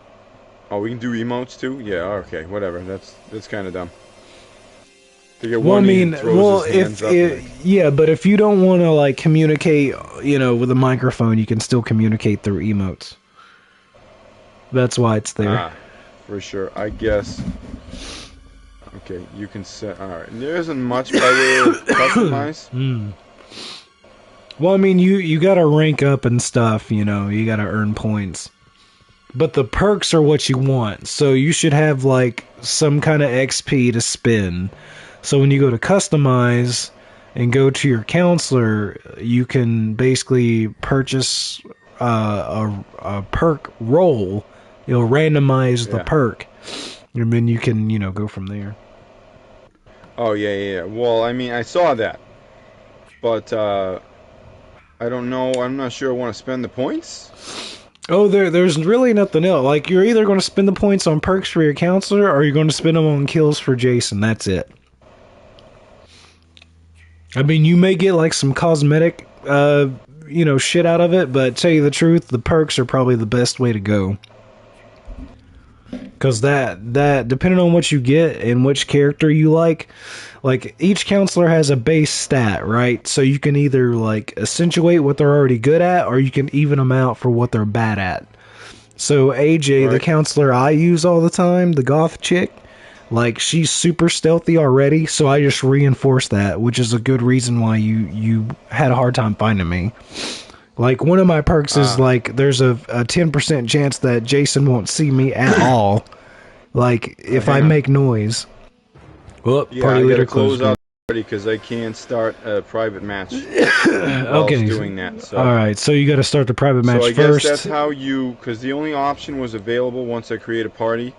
Oh, we can do emotes too? Yeah, okay, whatever. That's kind of dumb. Yeah, but if you don't want to, like, communicate, with a microphone, you can still communicate through emotes. That's why it's there. Ah, for sure. I guess. Okay, you can set. Alright, there isn't much by way of customize. Well, I mean, you gotta rank up and stuff, you know, you gotta earn points. But the perks are what you want, so you should have, like, some kind of XP to spend. So when you go to customize and go to your counselor, you can basically purchase a perk roll. It'll randomize the perk, and then you can, you know, go from there. Oh, yeah. Well, I mean, I saw that. But, I don't know. I'm not sure I want to spend the points. Oh, there's really nothing else. Like, you're either going to spend the points on perks for your counselor, or you're going to spend them on kills for Jason. That's it. I mean, you may get, like, some cosmetic, you know, shit out of it, but tell you the truth, the perks are probably the best way to go. Because that, depending on what you get and which character you like, each counselor has a base stat, right? So you can either, like, accentuate what they're already good at, or you can even them out for what they're bad at. So AJ, the counselor I use all the time, the goth chick, like, she's super stealthy already, so I just reinforce that, which is a good reason why you had a hard time finding me. Like, one of my perks is, like, there's a 10% chance that Jason won't see me at all. Like, if I make noise. Well, yeah, party I leader gotta close out closed. because I can't start a private match Okay. doing that. So. Alright, so you gotta start the private match first. first. So I guess that's how you... Because the only option was available once I create a party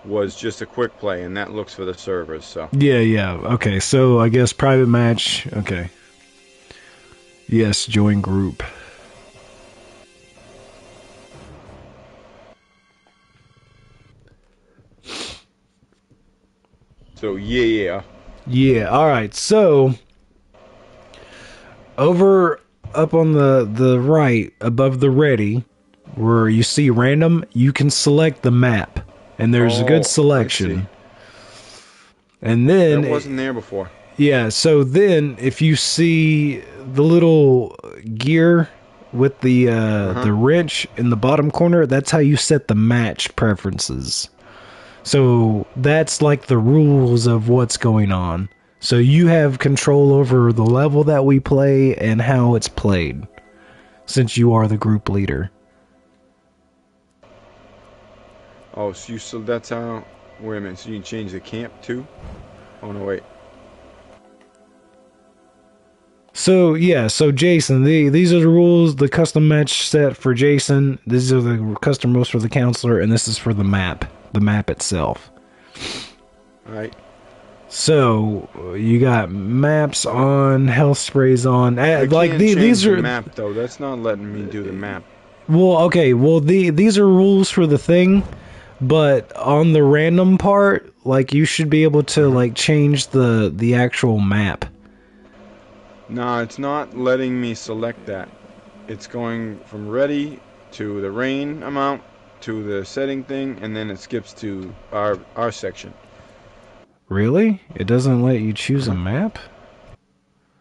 was just a quick play, and that looks for the servers, so... Yeah. Okay, so I guess private match. Okay. Yes, join group. So, yeah. Yeah, alright, so over up on the right above the ready where you see random, you can select the map, and there's a good selection. And then that wasn't there before. Yeah, so then if you see the little gear with the wrench in the bottom corner, that's how you set the match preferences. So that's like the rules of what's going on. So you have control over the level that we play and how it's played, since you are the group leader. Oh, so that's how... Wait a minute, so you can change the camp too? Oh, no, wait. So, yeah, so Jason, these are the rules, the custom match set for Jason. These are the custom rules for the counselor, and this is for the map itself. Alright. So, you got maps on, health sprays on. Like, these are... the map, though. That's not letting me do the map. Well, okay, well, these are rules for the thing, but on the random part, like, you should be able to, like, change the actual map. No, it's not letting me select that. It's going from ready to the rain amount to the setting thing, and then it skips to our section. Really? It doesn't let you choose a map?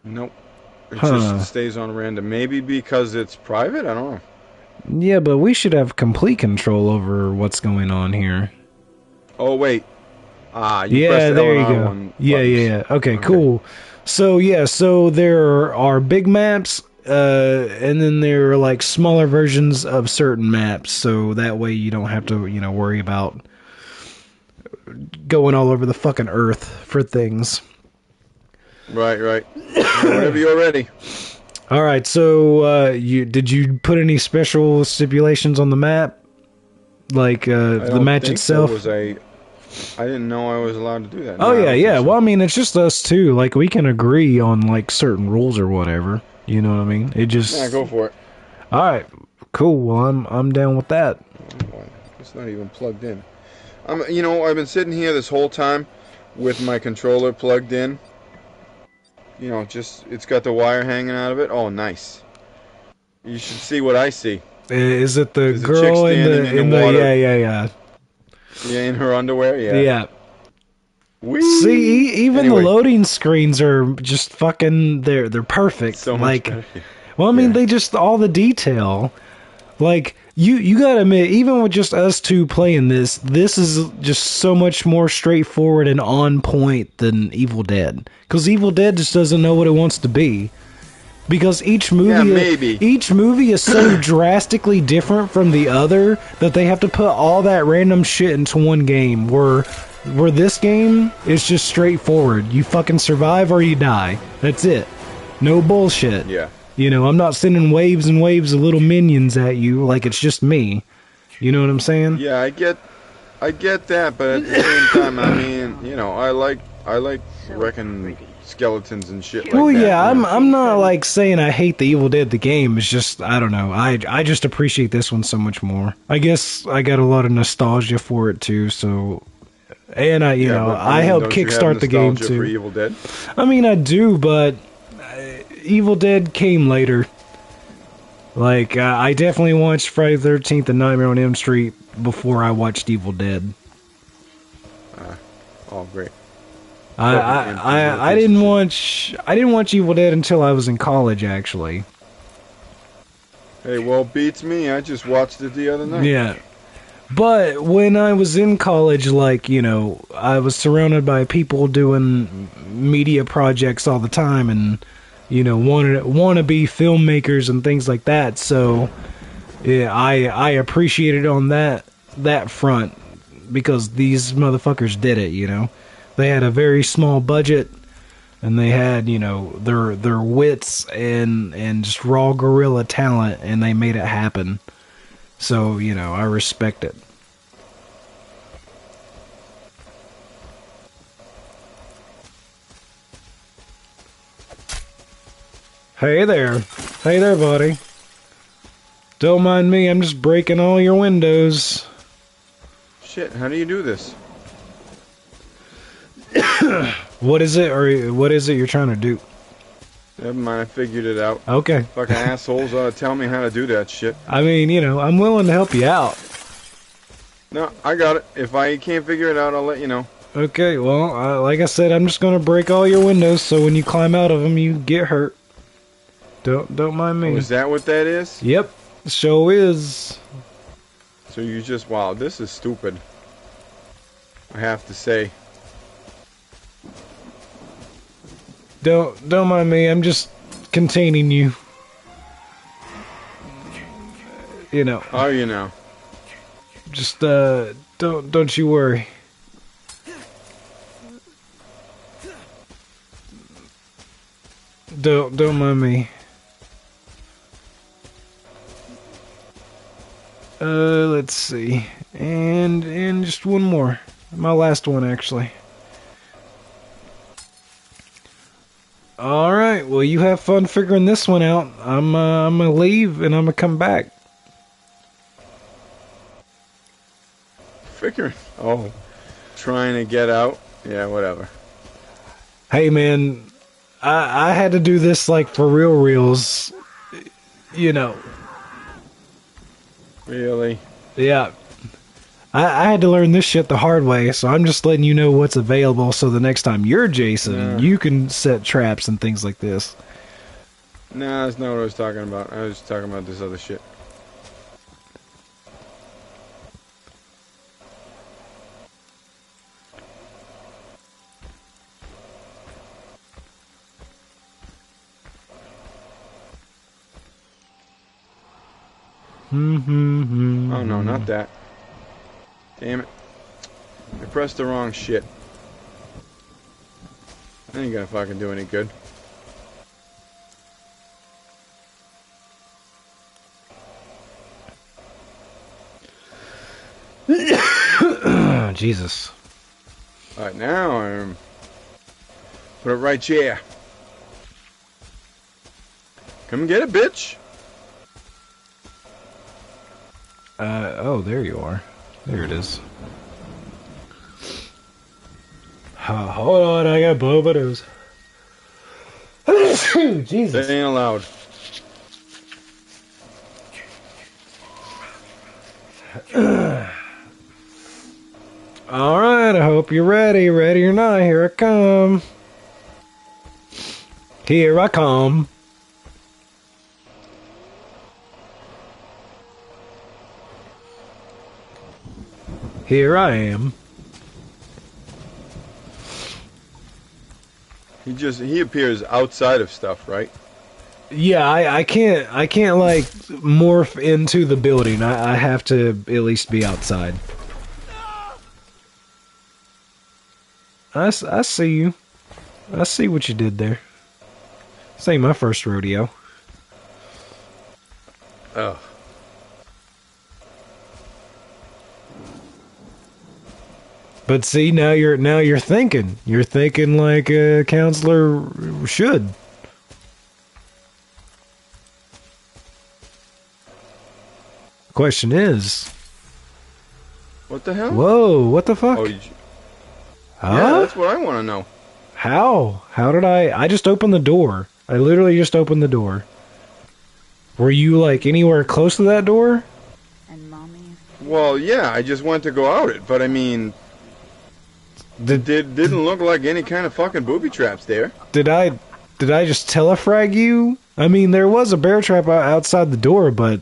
Nope. It just stays on random. Maybe because it's private? I don't know. Yeah, but we should have complete control over what's going on here. Oh, wait. Yeah, there you go. Yeah. Okay, cool. So, yeah, so there are big maps, and then there are, like, smaller versions of certain maps, so that way you don't have to, you know, worry about going all over the fucking earth for things. Right. Whenever you're ready. Alright, so, did you put any special stipulations on the map? Like, the match itself? I didn't know I was allowed to do that. Oh, yeah. Well, I mean, it's just us two. Like, we can agree on, like, certain rules or whatever. You know what I mean? It just... Yeah, go for it. Alright, cool. Well, I'm down with that. It's not even plugged in. You know, I've been sitting here this whole time with my controller plugged in. You know, it's got the wire hanging out of it. Oh, nice. You should see what I see. Is it the girl in the water? Yeah. Yeah, in her underwear, Yeah. Whee! See, even the loading screens are just fucking... They're perfect. So much like, better. well, I mean, they just... All the detail... Like, you gotta admit, even with just us two playing this is just so much more straightforward and on point than Evil Dead. Because Evil Dead just doesn't know what it wants to be. Because Yeah, maybe. each movie is so drastically different from the other that they have to put all that random shit into one game. Where this game is just straightforward. You fucking survive or you die. That's it. No bullshit. Yeah. You know, I'm not sending waves and waves of little minions at you like it's just me. You know what I'm saying? Yeah, I get that, but at the same time, I mean, you know, I like wrecking skeletons and shit like Well, that. yeah, you know? I'm not like saying I hate the Evil Dead the game. It's just I don't know. I just appreciate this one so much more. I guess I got a lot of nostalgia for it too. So, and I Yeah, but, I mean, helped don't you have kickstart the game nostalgia for too. Evil Dead? I mean, I do, but Evil Dead came later. Like, I definitely watched Friday the 13th and Nightmare on Elm Street before I watched Evil Dead. Oh, great. I didn't watch Evil Dead until I was in college, actually. Hey, well, beats me. I just watched it the other night. Yeah. But when I was in college, like, you know, I was surrounded by people doing media projects all the time and, you know, want to be filmmakers and things like that. So, yeah, I appreciate it on that front because these motherfuckers did it, you know. They had a very small budget and they had, you know, their wits and just raw guerrilla talent and they made it happen. So, you know, I respect it. Hey there. Hey there, buddy. Don't mind me, I'm just breaking all your windows. Shit, how do you do this? What is it you're trying to do? Never mind, I figured it out. Okay. Fucking assholes ought to tell me how to do that shit. I mean, you know, I'm willing to help you out. No, I got it. If I can't figure it out, I'll let you know. Okay, well, like I said, I'm just gonna break all your windows so when you climb out of them, you get hurt. Don't mind me. Oh, is that what that is? Yep, show is. So you just, wow, this is stupid. I have to say. Don't mind me. I'm just containing you. You know. How are you now? Just don't you worry. Don't mind me. Let's see. And just one more. My last one actually. All right. Well, you have fun figuring this one out. I'm gonna leave and I'm gonna come back. Figuring. Oh, trying to get out. Yeah, whatever. Hey, man, I had to do this like for reals. You know. Really? Yeah. I had to learn this shit the hard way, so I'm just letting you know what's available so the next time you're Jason, you can set traps and things like this. Nah, that's not what I was talking about. I was talking about this other shit. Oh no, not that. Damn it. I pressed the wrong shit. That ain't gonna fucking do any good. Jesus. Alright, now I'm... Put it right here. Come get it, bitch. Oh, there you are. There it is. Hold on, I got bobados. Jesus. That ain't allowed. Alright, I hope you're ready. Ready or not, here I come. Here I come. Here I am. He appears outside of stuff, right? Yeah, I can't like morph into the building. I have to at least be outside. I see you. I see what you did there. This ain't my first rodeo. Ugh. But see, now you're thinking. You're thinking like a counselor should. Question is, What the hell? whoa, what the fuck? Oh, Huh? yeah, that's what I want to know. How? How did I just opened the door. I literally just opened the door. Were you like anywhere close to that door? And mommy. Well, yeah, I just went to go out it, but I mean, didn't look like any kind of fucking booby traps there. Did I just telefrag you? I mean, there was a bear trap outside the door, but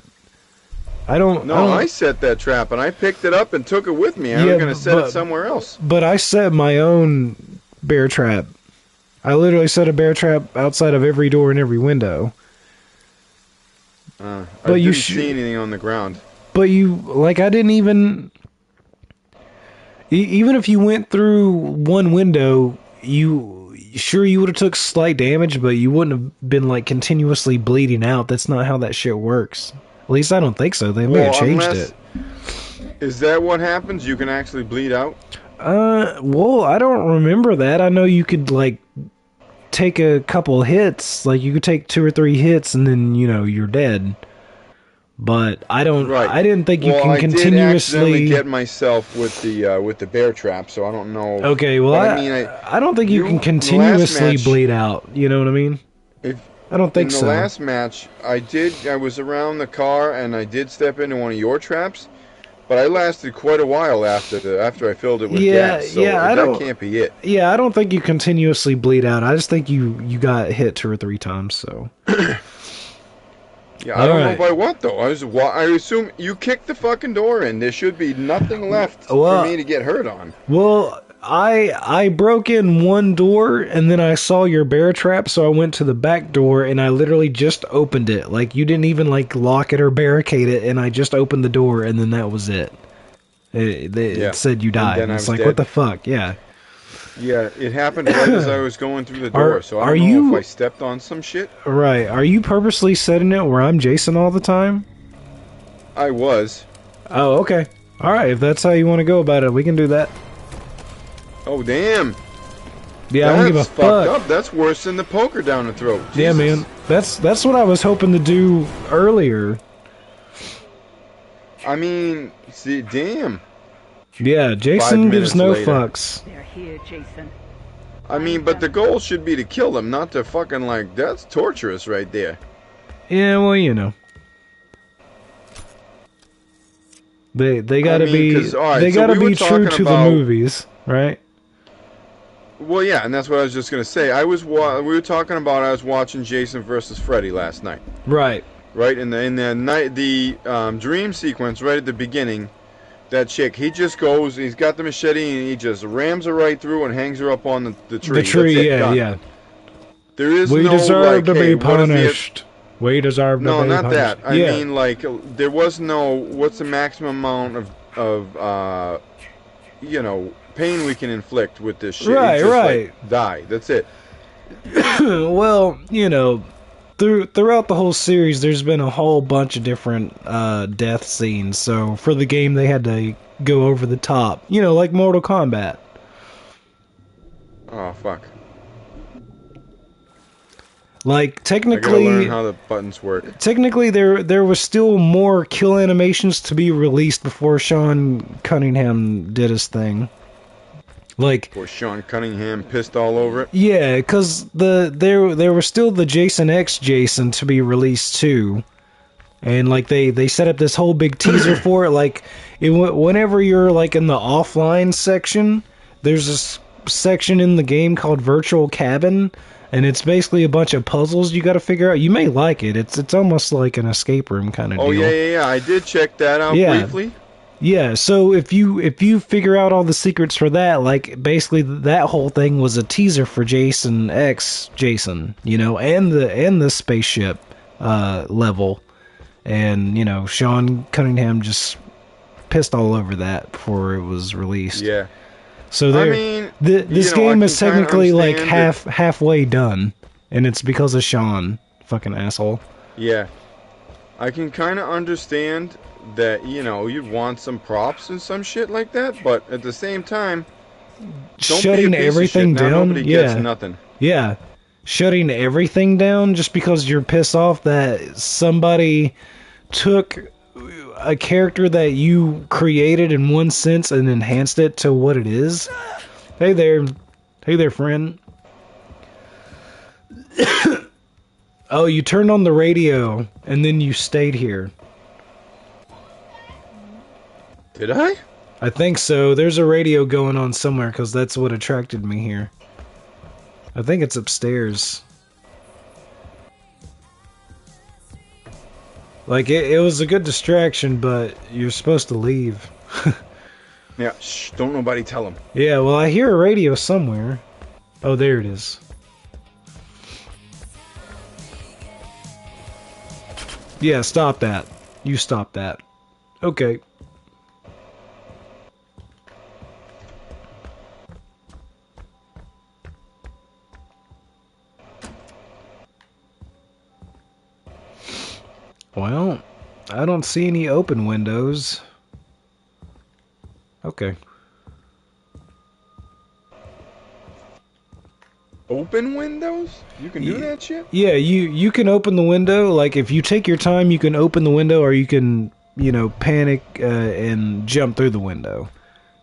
I don't. No, I don't, I set that trap and I picked it up and took it with me. I Yeah, was gonna set but- it somewhere else. But I set my own bear trap. I literally set a bear trap outside of every door and every window. I But you didn't should- see anything on the ground. But you, like, I didn't even. Even if you went through one window, you would have took slight damage, but you wouldn't have been like continuously bleeding out. That's not how that shit works. At least I don't think so. They may have changed unless- it. Is that what happens? You can actually bleed out? Well, I don't remember that. I know you could like take a couple hits, like you could take 2 or 3 hits, and then you're dead. But I don't. Right. I didn't think you Well, can I did continuously accidentally get myself with the bear trap, so I don't know. Okay, well, But I don't think you can in the last continuously match- bleed out. You know what I mean? If I don't think in the so. last match, I was around the car and I did step into one of your traps, but I lasted quite a while after I filled it with Yeah, gas. So yeah, I that don't- can't be it. Yeah, I don't think you continuously bleed out. I just think you got hit 2 or 3 times. So Yeah, I don't Alright. know by what though. I assume you kicked the fucking door in. There should be nothing left Well- for me to get hurt on. well, I broke in one door and then I saw your bear trap, so I went to the back door and I literally just opened it. Like you didn't even like lock it or barricade it, and I just opened the door and then that was it. It Yeah. said you died. then I It's was like dead. what the fuck? Yeah. Yeah, it happened right as I was going through the door, so I are don't know you- if I stepped on some shit. Right. Are you purposely setting it where I'm Jason all the time? I was. Oh, okay. All right. If that's how you want to go about it, we can do that. Oh damn! Yeah, I don't give a That's fucked fuck. up. That's worse than the poker down the throat. Yeah, Jesus. man. That's what I was hoping to do earlier. I mean, see, damn. Yeah, Jason 5 gives minutes no later. fucks. They're here, Jason. I mean, but the goal should be to kill them, not to fucking like. That's torturous right there. Yeah, well, They gotta mean, be 'cause, all right, they so gotta we were be true talking to the about- movies, right? Well, yeah, and that's what I was just gonna say. We were talking about. I was watching Jason versus Freddy last night. Right. Right in the night, the dream sequence right at the beginning. That chick, he just goes. He's got the machete and he just rams her right through and hangs her up on the tree. The tree, That's it, yeah, done. yeah. There is We no deserve like, to hey, be what if he had- punished. We deserve to No, be not punished. that. I yeah. mean, like, there was no. What's the maximum amount of pain we can inflict with this shit? Right, It's just, right. Like, die. That's it. Well, throughout the whole series, there's been a whole bunch of different death scenes. So for the game, they had to go over the top. Like Mortal Kombat. Oh fuck. Like I gotta technically, learn how the buttons work. there was still more kill animations to be released before Sean Cunningham did his thing. Like, Poor Sean Cunningham pissed all over it. yeah, because there was still the Jason X Jason to be released too, and like they set up this whole big teaser for it. Like, whenever you're like in the offline section, there's this section in the game called Virtual Cabin, and it's basically a bunch of puzzles you got to figure out. You may like it. It's almost like an escape room kind of Oh deal. yeah. I did check that out Yeah. briefly. Yeah, so if you figure out all the secrets for that, like basically that whole thing was a teaser for Jason X Jason, you know, and the spaceship level. And, you know, Sean Cunningham just pissed all over that before it was released. Yeah. So I there mean, this you know, I game can is kinda technically like understand that- halfway done, and it's because of Sean, fucking asshole. Yeah. I can kind of understand that, you know, you'd want some props and some shit like that, but at the same time, don't be a Shutting piece of shit. everything Now down, nobody gets yeah. nothing. Yeah. Shutting everything down just because you're pissed off that somebody took a character that you created in one sense and enhanced it to what it is. Hey there. Hey there, friend. Oh, you turned on the radio and then you stayed here. Did I? I think so. There's a radio going on somewhere because that's what attracted me here. I think it's upstairs. Like, it was a good distraction, but you're supposed to leave. Yeah, shh, don't nobody tell him. Yeah, well, I hear a radio somewhere. Oh, there it is. Yeah, stop that. You stop that. Okay. Well, I don't see any open windows. Okay. Open windows? You can do that shit? Yeah, you can open the window. Like, if you take your time, you can open the window, or you can, you know, panic and jump through the window.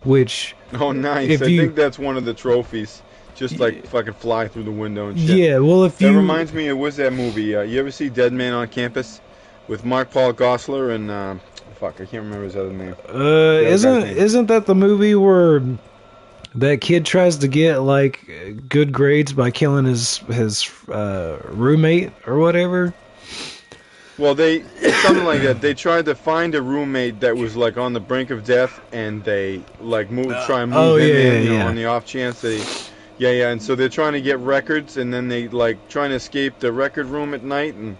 Which, Oh, nice. If I you- think that's one of the trophies. Just like fucking fly through the window and shit. yeah, well, if That you... reminds me of, what's that movie? You ever see Dead Man on Campus? With Mark Paul Gosselaar and, fuck, I can't remember his other name. isn't that the movie where that kid tries to get like good grades by killing his roommate or whatever? Well, it's something like that. They tried to find a roommate that was like on the brink of death, and they like try and move him in, you know, on the off chance that he, yeah, and so they're trying to get records, and then they like trying to escape the record room at night, and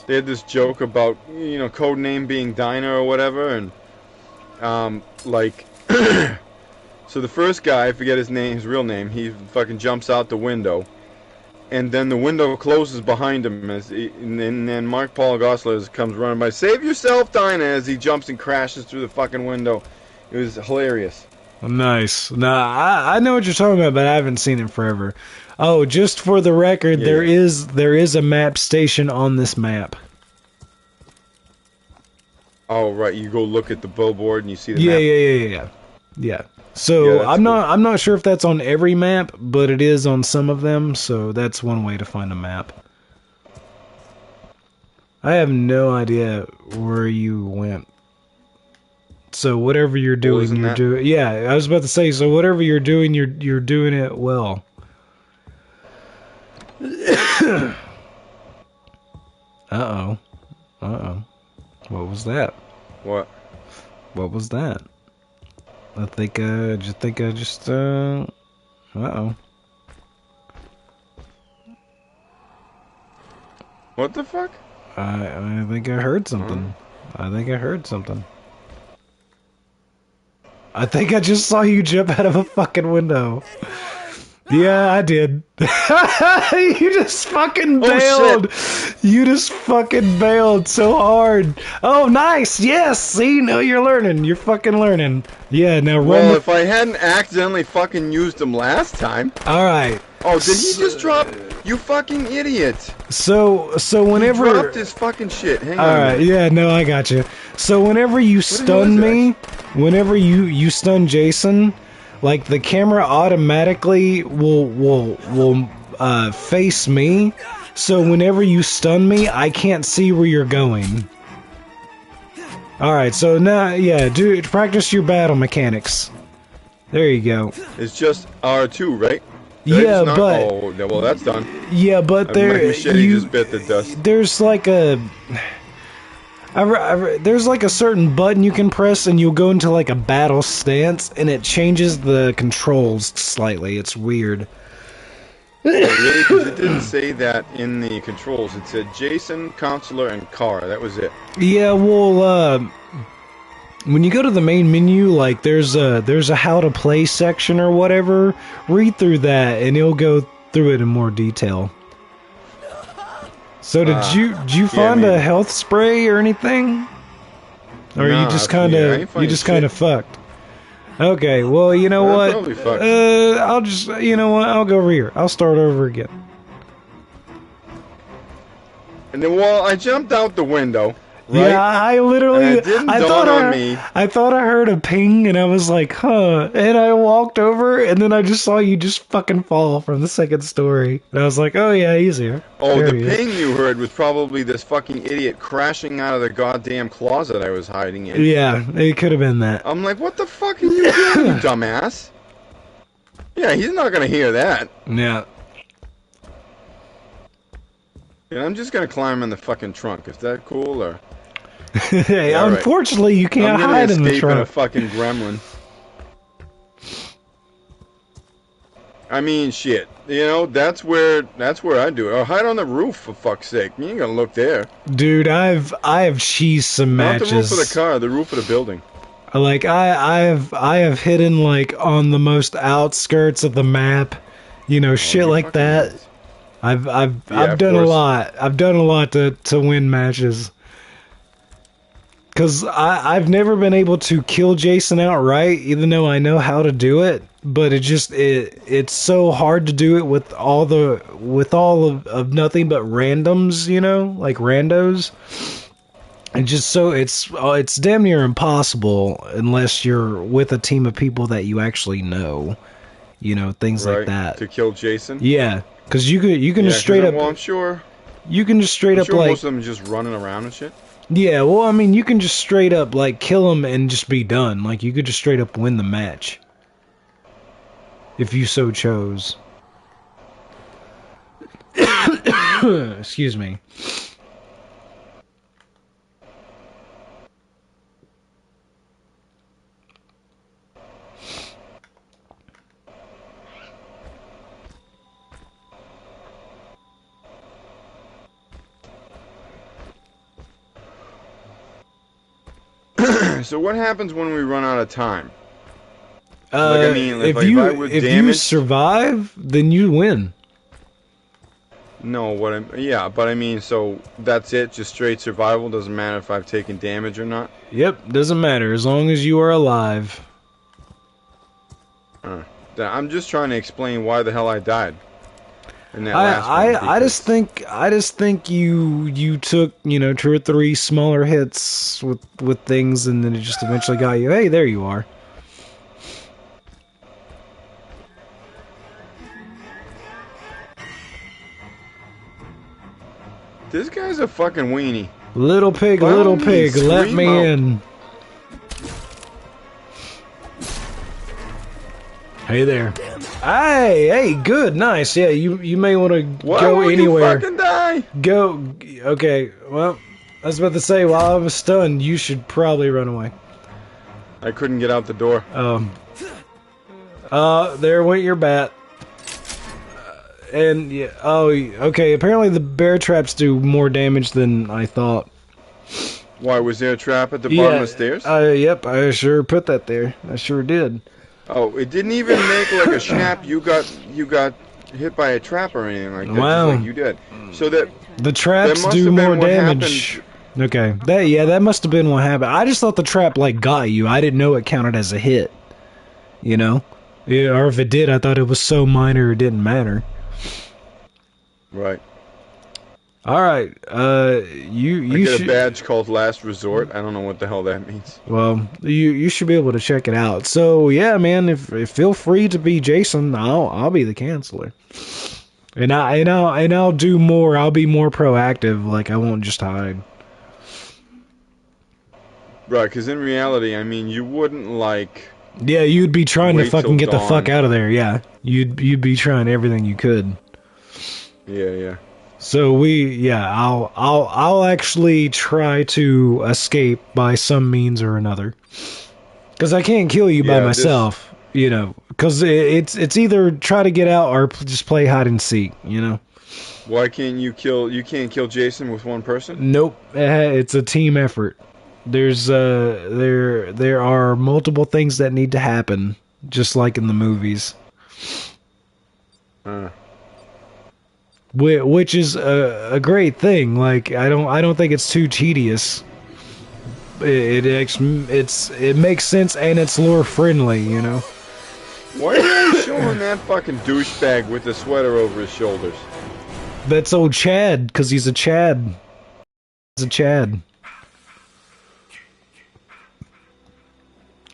they had this joke about, you know, code name being Diner or whatever, and like. So the first guy, I forget his real name, he fucking jumps out the window, and then the window closes behind him, and then Mark Paul Gosselaar comes running by, "Save yourself, Dinah," as he jumps and crashes through the fucking window. It was hilarious. Nice. Nah, I know what you're talking about, but I haven't seen it forever. Oh, just for the record, Yeah, there yeah. is a map station on this map. Oh right, you go look at the billboard and you see the Yeah, map. yeah. So Yeah, that's I'm not sure if that's on every map, but it is on some of them. So that's one way to find a map. I have no idea where you went. So whatever you're doing, isn't you're that- doing. Yeah, I was about to say. So whatever you're doing, you're doing it well. Uh oh. What was that? What? What was that? I think I just uh oh. What the fuck? I think I heard something. I think I heard something. I think I just saw you jump out of a fucking window. Yeah, I did. You just fucking bailed. You just fucking bailed so hard. Oh, nice. Yes. See, no, you're learning. You're fucking learning. Yeah. Now run. Well, if I hadn't accidentally fucking used him last time. All right. Oh, did he just drop? You fucking idiot! So He whenever. dropped his fucking shit. Hang on. All a right. minute. Yeah. No, I got you. So whenever you stun is me, whenever you stun Jason, like the camera automatically will face me. So whenever you stun me, I can't see where you're going. All right. So now, yeah, practice your battle mechanics. There you go. It's just R2, right? Yeah, It's not- but Oh, well, that's done. yeah, but My there machete just bit the dust. there's like a There's like a certain button you can press and you'll go into like a battle stance and it changes the controls slightly. It's weird. Really? Because it didn't say that in the controls. It said Jason, Counselor, and Car. That was it. Yeah, well, when you go to the main menu, like there's a how to play section or whatever. Read through that and it'll go through it in more detail. So did you find a health spray or anything? Or Nah, you just kind of fucked? Okay, well, you know what? Totally fucked. I'll just, you know what? I'll go over here. I'll start over again. And then, well, I jumped out the window. Right? Yeah, I literally, And it didn't dawn on me. I thought I heard a ping, and I was like, huh. And I walked over, and then I just saw you just fucking fall from the second story. And I was like, oh yeah, easier. Oh, There the he is. ping you heard was probably this fucking idiot crashing out of the goddamn closet I was hiding in. Yeah, it could have been that. I'm like, what the fuck are you doing, you dumbass? Yeah, he's not gonna hear that. Yeah. And I'm just gonna climb in the fucking trunk. Is that cool, or? Hey, Yeah, right. unfortunately, you can't I'm gonna hide in the escape in a trunk. fucking gremlin. I mean, shit. You know, that's where I do it. Or hide on the roof, for fuck's sake. You ain't gonna look there. Dude, I have cheesed some Not matches. the roof of the car, the roof of the building. Like I have hidden like on the most outskirts of the map, you know, shit you like fucking that. nuts. I've Yeah, of done a course. lot. I've done a lot to win matches. Cause I've never been able to kill Jason outright, even though I know how to do it. But it's so hard to do it with all of nothing but randoms, you know, like randos. And just so it's damn near impossible unless you're with a team of people that you actually know, you know, things like that. To kill Jason. Yeah, because you can just straight up. Well, I'm sure. You can just straight up Sure, like. most of them just running around and shit. Yeah, well, I mean, you can just straight up like kill him and just be done. Like you could just straight up win the match if you so chose. Excuse me. So what happens when we run out of time? If I you was if you damaged- survive, then you win. No, but I mean, so that's it? Just straight survival? Doesn't matter if I've taken damage or not? Yep, doesn't matter as long as you are alive. I'm just trying to explain why the hell I died. In that last one, I just think you took, you know, 2 or 3 smaller hits with things, and then it just eventually got you. Hey, there you are. This guy's a fucking weenie. Little pig, By all little means, pig, let scream me out. in. Hey there. Hey, good, nice. Yeah, you may want to Why go won't anywhere. you fucking die? Go. Okay. Well, I was about to say, while I was stunned, you should probably run away. I couldn't get out the door. There went your bat. And yeah. Oh, okay. Apparently, the bear traps do more damage than I thought. Why, was there a trap at the bottom of the stairs? Yep. I sure put that there. I sure did. Oh, it didn't even make like a snap. You got hit by a trap or anything like that. Wow. Just like you did. So that The traps must do have been more what damage. Okay. That must have been what happened. I just thought the trap like got you. I didn't know it counted as a hit. You know? Yeah, or if it did, I thought it was so minor it didn't matter. right. All right. I You get should a badge called Last Resort. I don't know what the hell that means. well, you should be able to check it out. So, yeah, man, if feel free to be Jason, I'll be the counselor. And I'll do more. I'll be more proactive. Like I won't just hide. Right, because in reality, I mean, you wouldn't like. Yeah, you'd be trying to Wait fucking till get the dawn. fuck out of there. Yeah, you'd be trying everything you could. Yeah. So I'll actually try to escape by some means or another. Because I can't kill you by Yeah, this. myself, you know. Because it's either try to get out or just play hide and seek, you know. Why can't you kill? You can't kill Jason with one person? Nope, it's a team effort. There are multiple things that need to happen, just like in the movies, Uh, which is a great thing. Like I don't think it's too tedious. It makes sense and it's lore friendly, you know. why are they always showing that fucking douchebag with the sweater over his shoulders? That's old Chad, because he's a Chad. He's a Chad.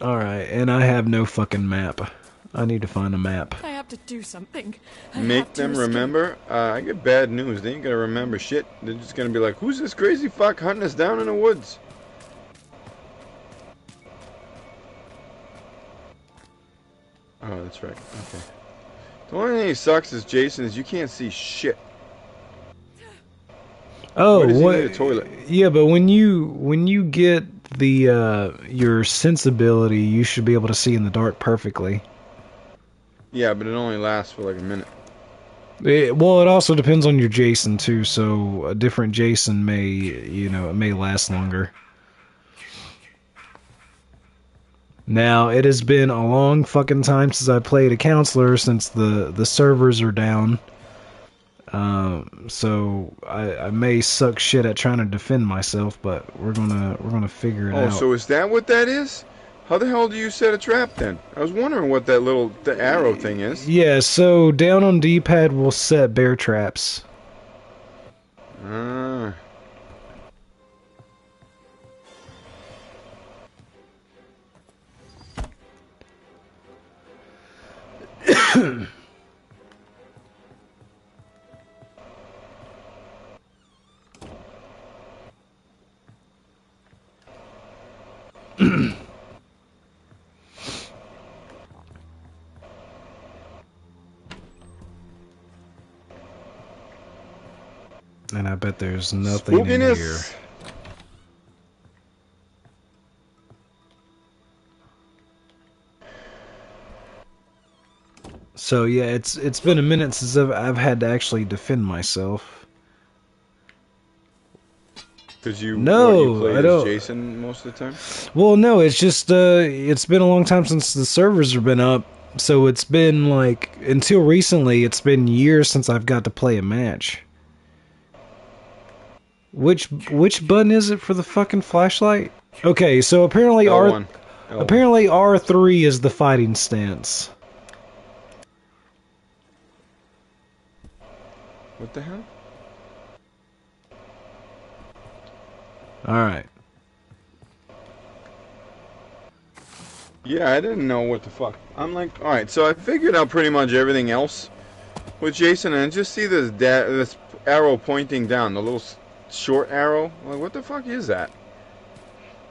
Alright, and I have no fucking map. I need to find a map. I have to do something. Make them remember? I get bad news. They ain't gonna remember shit. They're just gonna be like, who's this crazy fuck hunting us down in the woods? Oh, that's right. Okay. The only thing that sucks is Jason is you can't see shit. Oh, Why does he what? need a toilet? Yeah, but when you get the your sensibility, you should be able to see in the dark perfectly. Yeah, but it only lasts for like a minute. Well, it also depends on your Jason too. So a different Jason may, you know, it may last longer. Now, it has been a long fucking time since I played a counselor since the servers are down. So I may suck shit at trying to defend myself, but we're gonna figure it Oh, out. so is that what that is? How the hell do you set a trap then? I was wondering what that the arrow thing is. Yeah, so down on D-pad we'll set bear traps. Ah. And I bet there's nothing in here. Spookiness. So yeah, it's been a minute since I've had to actually defend myself. Because you No, play I as don't. Jason most of the time. Well, no, it's just it's been a long time since the servers have been up. So it's been like until recently, it's been years since I've got to play a match. Which button is it for the fucking flashlight? Okay, so apparently L1. apparently R3 is the fighting stance. What the hell? All right. Yeah, I didn't know what the fuck. I'm like, all right, so I figured out pretty much everything else with Jason, and I just see this arrow pointing down, the little short arrow. Like, what the fuck is that?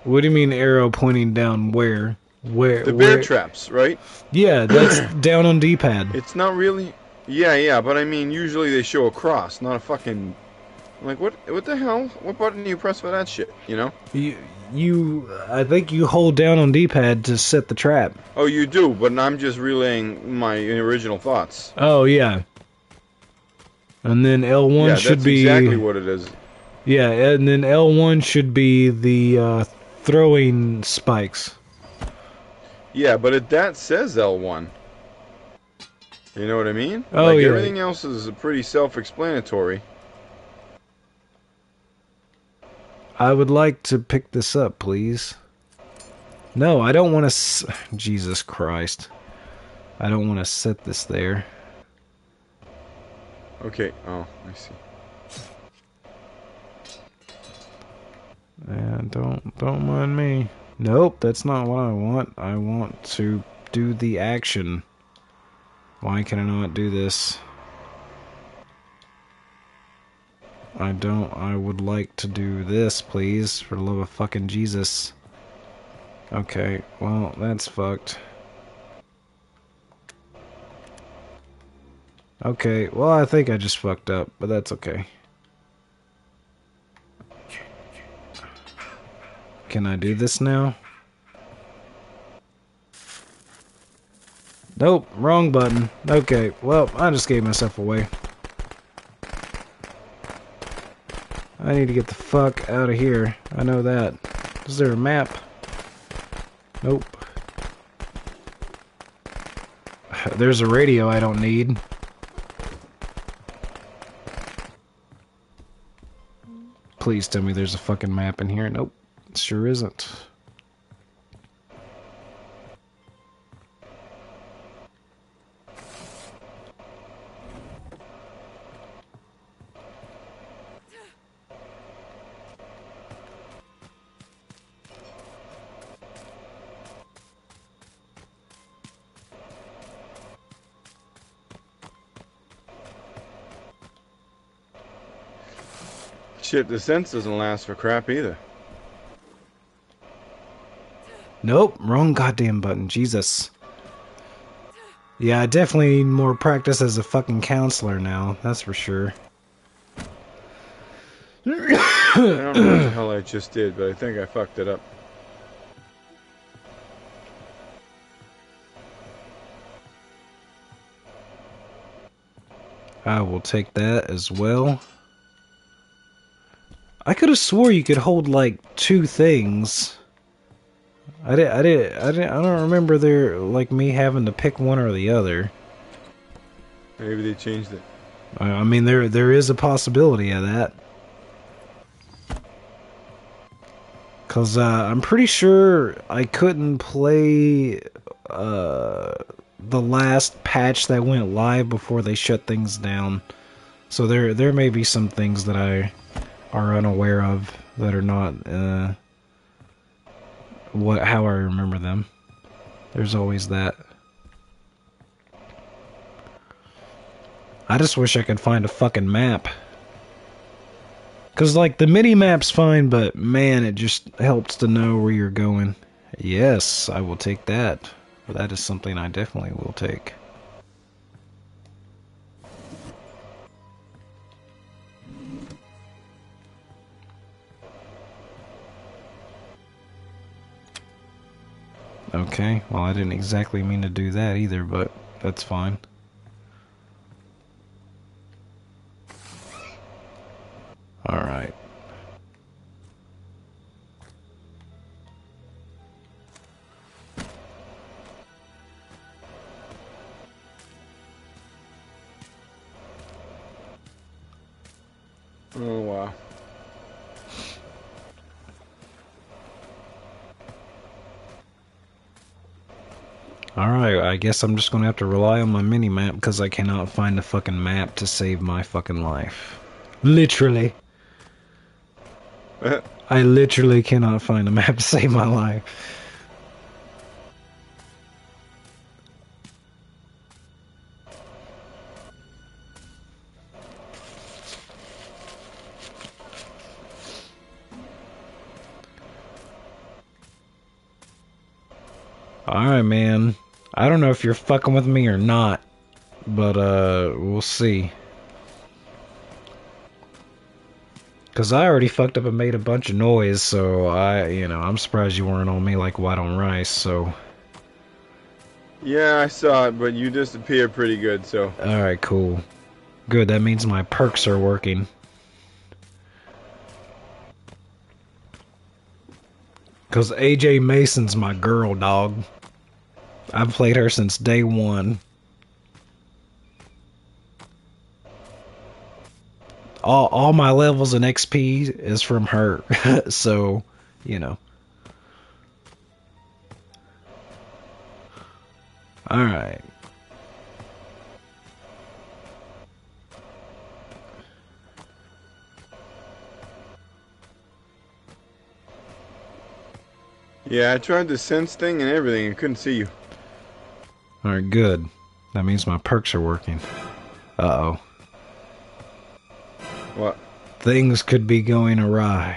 What do you mean arrow pointing down where? The bear traps, right? Yeah, that's down on D-pad. It's not really. Yeah, but I mean, usually they show a cross, not a fucking. I'm like, what the hell? What button do you press for that shit? You know? I think you hold down on D-pad to set the trap. Oh, you do, but I'm just relaying my original thoughts. Oh yeah. And then L1 Yeah, should that's be exactly what it is. Yeah, and then L1 should be the throwing spikes. Yeah, but that says L1. You know what I mean? Oh, like, yeah. everything else is pretty self-explanatory. I would like to pick this up, please. No, I don't want to... Jesus Christ. I don't want to set this there. Okay, oh, I see. And don't mind me. Nope, that's not what I want. I want to do the action. Why can I not do this? I would like to do this, please, for the love of fucking Jesus. Okay, well, that's fucked. Okay, well, I think I just fucked up, but that's okay. Can I do this now? Nope, wrong button. Okay, well, I just gave myself away. I need to get the fuck out of here. I know that. Is there a map? Nope. There's a radio I don't need. Please tell me there's a fucking map in here. Nope. Sure isn't. Shit, the sense doesn't last for crap either. Nope, wrong goddamn button. Jesus. Yeah, I definitely need more practice as a fucking counselor now. That's for sure. I don't know what the hell I just did, but I think I fucked it up. I will take that as well. I could have swore you could hold like two things. I don't remember there like me having to pick one or the other. Maybe they changed it. I mean, there is a possibility of that. Cause I'm pretty sure I couldn't play the last patch that went live before they shut things down. So there may be some things that I are unaware of that are not how I remember them. There's always that. I just wish I could find a fucking map. Cause like the mini map's fine, but man, it just helps to know where you're going. Yes, I will take that. That is something I definitely will take. Okay, well I didn't exactly mean to do that either, but that's fine. Alright. Oh, wow. Alright, I guess I'm just gonna have to rely on my mini-map because I cannot find a fucking map to save my fucking life. Literally. I literally cannot find a map to save my life. Alright, man. I don't know if you're fucking with me or not, but, we'll see. Because I already fucked up and made a bunch of noise, so I'm surprised you weren't on me like white on rice, so... Yeah, I saw it, but you disappeared pretty good, so... Alright, cool. Good, that means my perks are working. Because AJ Mason's my girl, dog. I've played her since day one. All my levels in XP is from her, so, Alright. Yeah, I tried the sense thing and everything and couldn't see you. Alright, good. That means my perks are working. Uh-oh. What? Things could be going awry.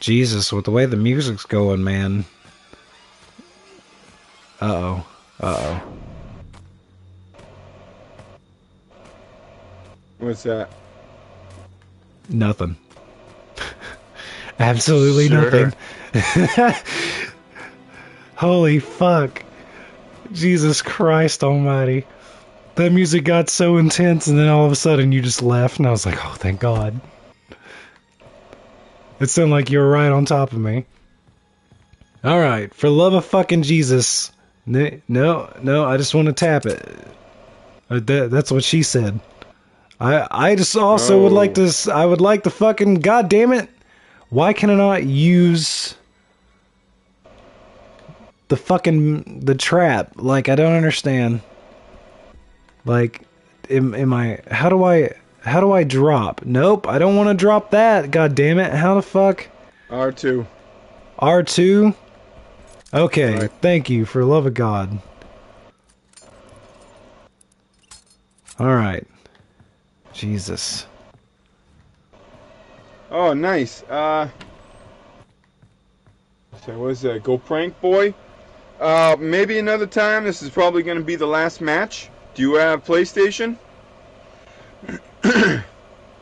Jesus, with the way the music's going, man. Uh-oh. Uh-oh. What's that? Nothing. Absolutely Sure. nothing. Holy fuck. Jesus Christ almighty. That music got so intense and then all of a sudden you just left and I was like, oh, thank God. It sounded like you were right on top of me. Alright, for love of fucking Jesus. No, I just want to tap it. That's what she said. I just also would like to, I would like to fucking, God damn it. Why can I not use the trap? Like, I don't understand. Like, am I, how do I drop? Nope, I don't want to drop that, god damn it. How the fuck? R2. R2? Okay, Right. thank you, for the love of God. Alright. Jesus. Oh, nice. So what is that? Go Prank Boy? Maybe another time. This is probably going to be the last match. Do you have PlayStation?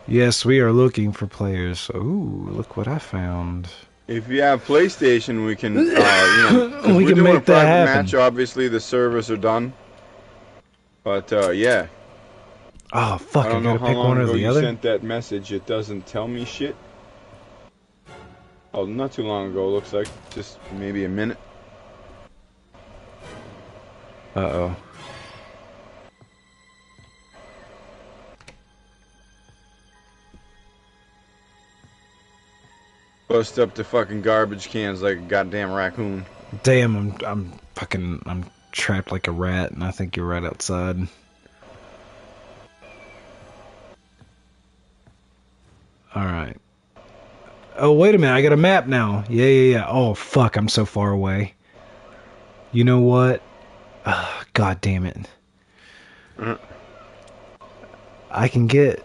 Yes, we are looking for players. Ooh, look what I found. If you have PlayStation, we can, you know, 'cause We we're can doing make a that private happen. match. Obviously, the servers are done. But, yeah. Oh, fuck, I I don't know gotta how pick long one or ago the you other? sent that message. It doesn't tell me shit. Oh, not too long ago, looks like. Just maybe a minute. Uh-oh. Bust up the fucking garbage cans like a goddamn raccoon. Damn, I'm trapped like a rat, and I think you're right outside. Alright. Oh, wait a minute, I got a map now. Yeah. Oh, fuck, I'm so far away. You know what? God damn it. I can get...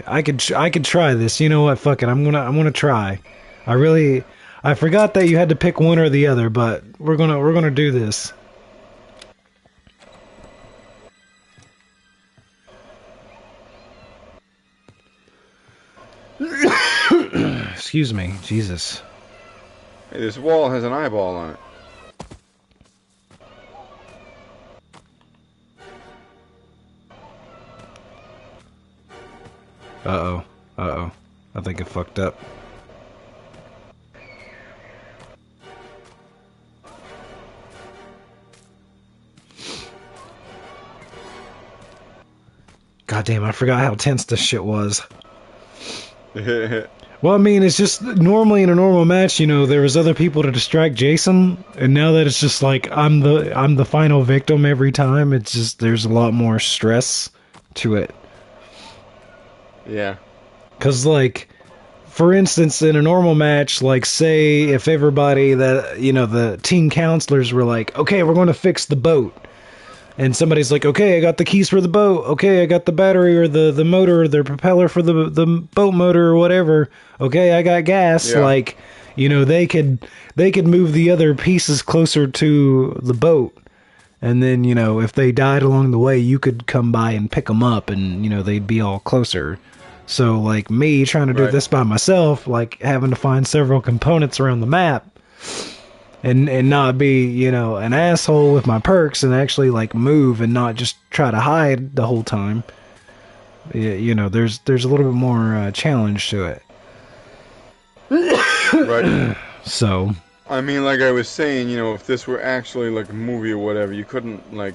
I could try this. You know what? Fuck it. I'm gonna try. I forgot that you had to pick one or the other, but we're gonna do this. Excuse me. Jesus. Hey, this wall has an eyeball on it. Uh-oh. Uh-oh. I think I fucked up. God damn, I forgot how tense this shit was. Well, I mean, it's just normally in a normal match, you know, there was other people to distract Jason, and now that it's just like I'm the final victim every time, it's just there's a lot more stress to it. Yeah. 'Cause like, for instance, in a normal match, like say if everybody that, you know, the team counselors were like, okay, we're going to fix the boat. And somebody's like, okay, I got the keys for the boat. Okay, I got the battery or the motor or the propeller for the boat motor or whatever. Okay, I got gas. Yeah. Like, you know, they could move the other pieces closer to the boat. And then, you know, if they died along the way, you could come by and pick them up and, you know, they'd be all closer. So, like, me trying to do Right. this by myself, like, having to find several components around the map and not be, you know, an asshole with my perks and actually, like, move and not just try to hide the whole time. You know, there's a little bit more challenge to it. Right. So, I mean, like I was saying, you know, if this were actually like a movie or whatever, you couldn't, like,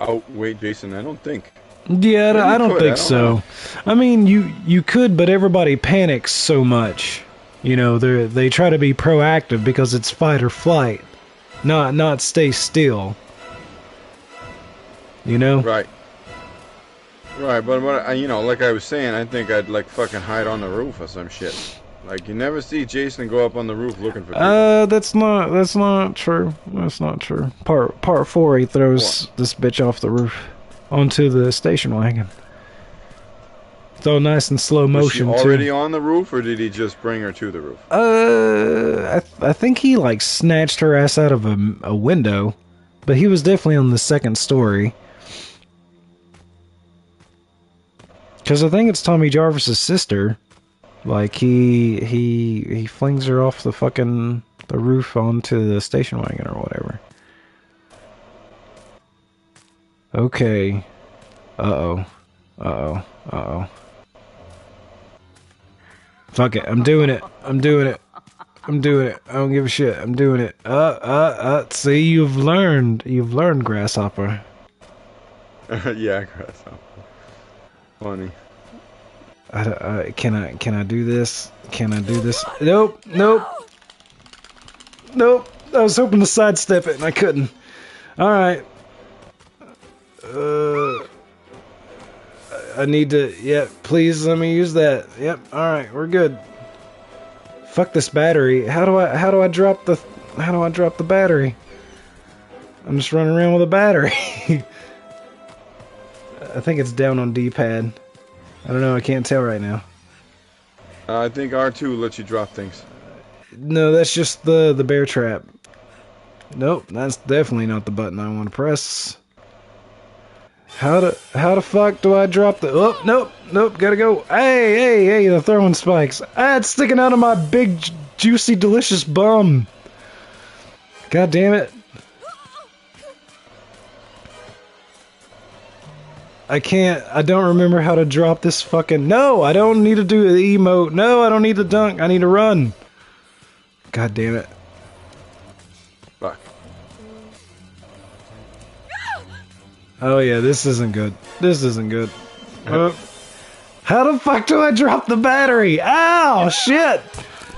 outweigh Jason, I don't think. yeah, Maybe I you don't could, think I don't so. know. I mean, you could, but everybody panics so much. You know, they try to be proactive because it's fight or flight, not stay still. You know? Right. Right, but what you know, like I was saying, I think I'd like fucking hide on the roof or some shit. Like you never see Jason go up on the roof looking for people. That's not true. That's not true. Part 4, he throws this bitch off the roof onto the station wagon. It's all nice and slow Was she motion already too. on the roof, or did he just bring her to the roof? I think he like snatched her ass out of a window, but he was definitely on the second story. Because I think it's Tommy Jarvis's sister. Like he flings her off the roof onto the station wagon or whatever. Okay. Uh-oh. Uh-oh. Uh-oh. Fuck it. I'm doing it. I'm doing it. I'm doing it. I don't give a shit. I'm doing it. See, you've learned. You've learned, Grasshopper. Yeah, grasshopper. Funny. Can I do this? Can I do this? Nope. Nope. Nope. I was hoping to sidestep it and I couldn't. Alright. I need to, yeah, please let me use that. Yep, alright, we're good. Fuck this battery. How do I drop the battery? I'm just running around with a battery. I think it's down on D-pad. I don't know, I can't tell right now. I think R2 lets you drop things. No, that's just the bear trap. Nope, that's definitely not the button I want to press. How the fuck do I drop the... Oh, nope, gotta go. Hey, the throwing spikes. It's sticking out of my big, juicy, delicious bum. God damn it. I don't remember how to drop this fucking... No, I don't need to do the emote. No, I don't need to dunk. I need to run. God damn it. Fuck. Oh yeah, this isn't good. This isn't good. How the fuck do I drop the battery? Ow, shit!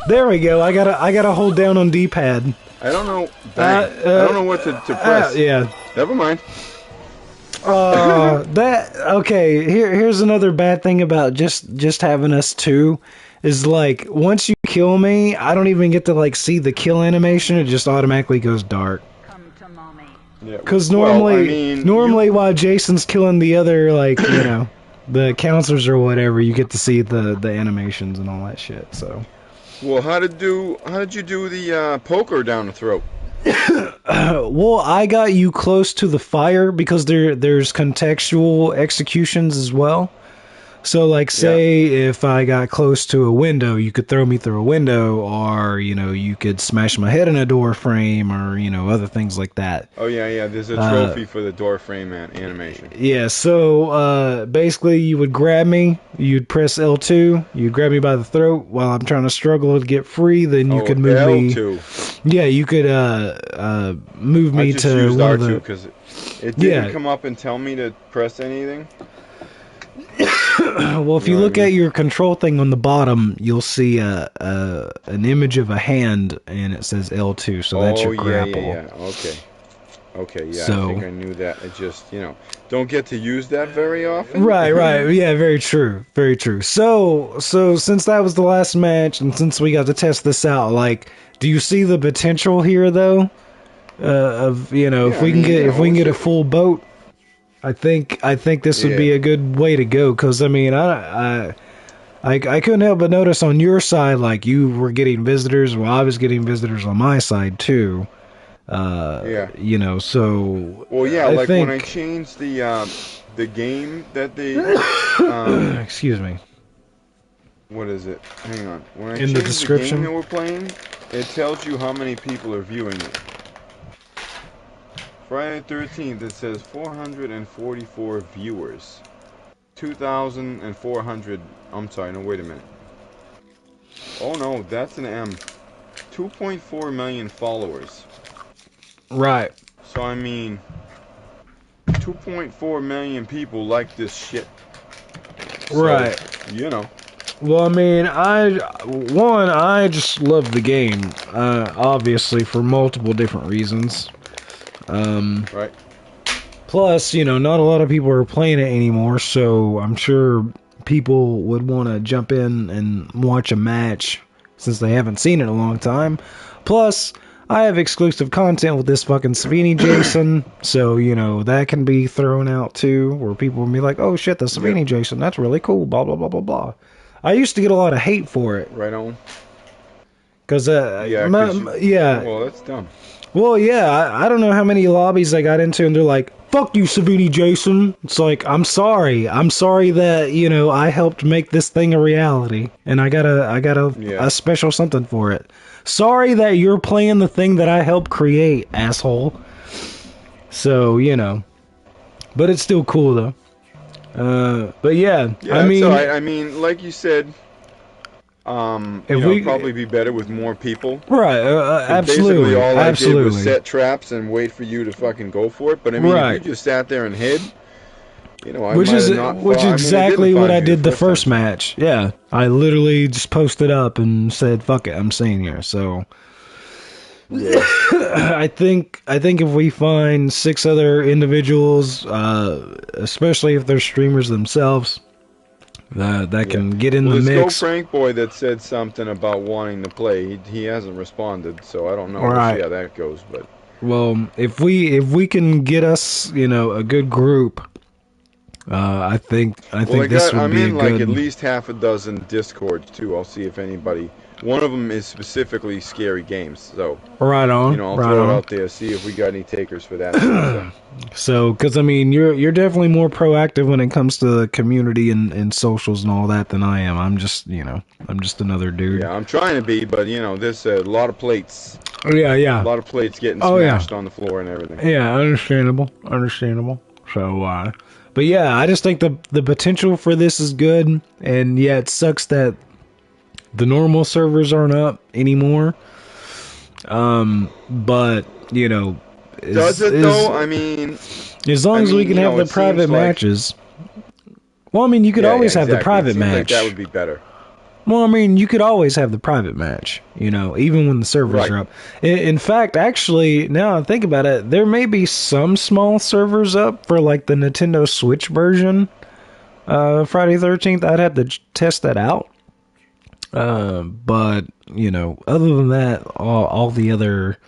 There we go. I gotta hold down on D-pad. I don't know. Bang. I don't know what to press. Yeah. Never mind. Okay. Here's another bad thing about just having us two, is like once you kill me, I don't even get to like see the kill animation. It just automatically goes dark. Come to mommy. Yeah. Because normally while Jason's killing the other, like, you know, the counselors or whatever, you get to see the animations and all that shit. So. Well, how did you do the poker down the throat? Well, I got you close to the fire because there's contextual executions as well. So, like, say if I got close to a window, you could throw me through a window, or, you know, you could smash my head in a door frame, or, you know, other things like that. Oh, yeah, there's a trophy for the door frame animation. Yeah, so, basically, you would grab me, you'd press L2, you'd grab me by the throat while I'm trying to struggle to get free, then you could move L2. me... Yeah, you could, move me I just to used one R2 of the... because it didn't come up and tell me to press anything. Well, if you look at your control thing on the bottom, you'll see an image of a hand, and it says L2, so that's your grapple. Yeah. Okay, yeah, so, I think I knew that. I just, you know, don't get to use that very often. Right, yeah, very true. So since that was the last match, and since we got to test this out, like, do you see the potential here, though? Of, you know, if we can get a full boat, I think this would be a good way to go, because I mean I couldn't help but notice on your side, like, you were getting visitors, well, I was getting visitors on my side too. You know, so well, yeah, I think, when I changed the game that they excuse me. What is it? Hang on. When I in the description the game that we're playing, it tells you how many people are viewing it. Friday the 13th, it says 444 viewers. 2,400... I'm sorry, no, wait a minute. Oh, no, that's an M. 2.4 million followers. Right. So, I mean, 2.4 million people like this shit. So, right. You know. Well, I mean, I just love the game, obviously, for multiple different reasons. Right. Plus, you know, not a lot of people are playing it anymore, so I'm sure people would want to jump in and watch a match since they haven't seen it in a long time. Plus, I have exclusive content with this fucking Savini Jason, so, you know, that can be thrown out too, where people will be like, oh shit, the Savini Jason, that's really cool, blah, blah, blah, blah, blah. I used to get a lot of hate for it. Right on. Because, yeah. Well, that's dumb. Well, yeah, I don't know how many lobbies I got into, and they're like, fuck you, Savini Jason. It's like, I'm sorry that, you know, I helped make this thing a reality, and I got a special something for it. Sorry that you're playing the thing that I helped create, asshole. So, you know. But it's still cool, though. But yeah, I mean... All right. I mean, like you said, probably be better with more people. Right, absolutely. Basically, all I did absolutely. was set traps and wait for you to fucking go for it. But, I mean, if you just sat there and hid... You know, which is exactly what I did the first match. Yeah, I literally just posted up and said, "Fuck it, I'm staying here." So, yeah. I think if we find 6 other individuals, especially if they're streamers themselves, that can get in the mix. This Go Frank boy that said something about wanting to play, he hasn't responded, so I don't know. We'll see how that goes. But if we can get us, you know, a good group. I think this would be a good... I'm in like at least half a dozen Discords too. I'll see if anybody... One of them is specifically scary games, so... Right on, you know, I'll throw it out there, see if we got any takers for that. So, because I mean, you're definitely more proactive when it comes to the community and socials and all that than I am. I'm just another dude. Yeah, I'm trying to be, but you know, there's a lot of plates. Yeah. A lot of plates getting smashed on the floor and everything. Yeah, understandable. So, but yeah, I just think the potential for this is good, and yeah, it sucks that the normal servers aren't up anymore. But you know, does it though? I mean, as long as we can have the private matches. Well, I mean, you could always have the private match. Like that would be better. Well, I mean, you could always have the private match, you know, even when the servers are up. In fact, actually, now I think about it, there may be some small servers up for, like, the Nintendo Switch version. Friday 13th, I'd have to test that out. But, you know, other than that, all the other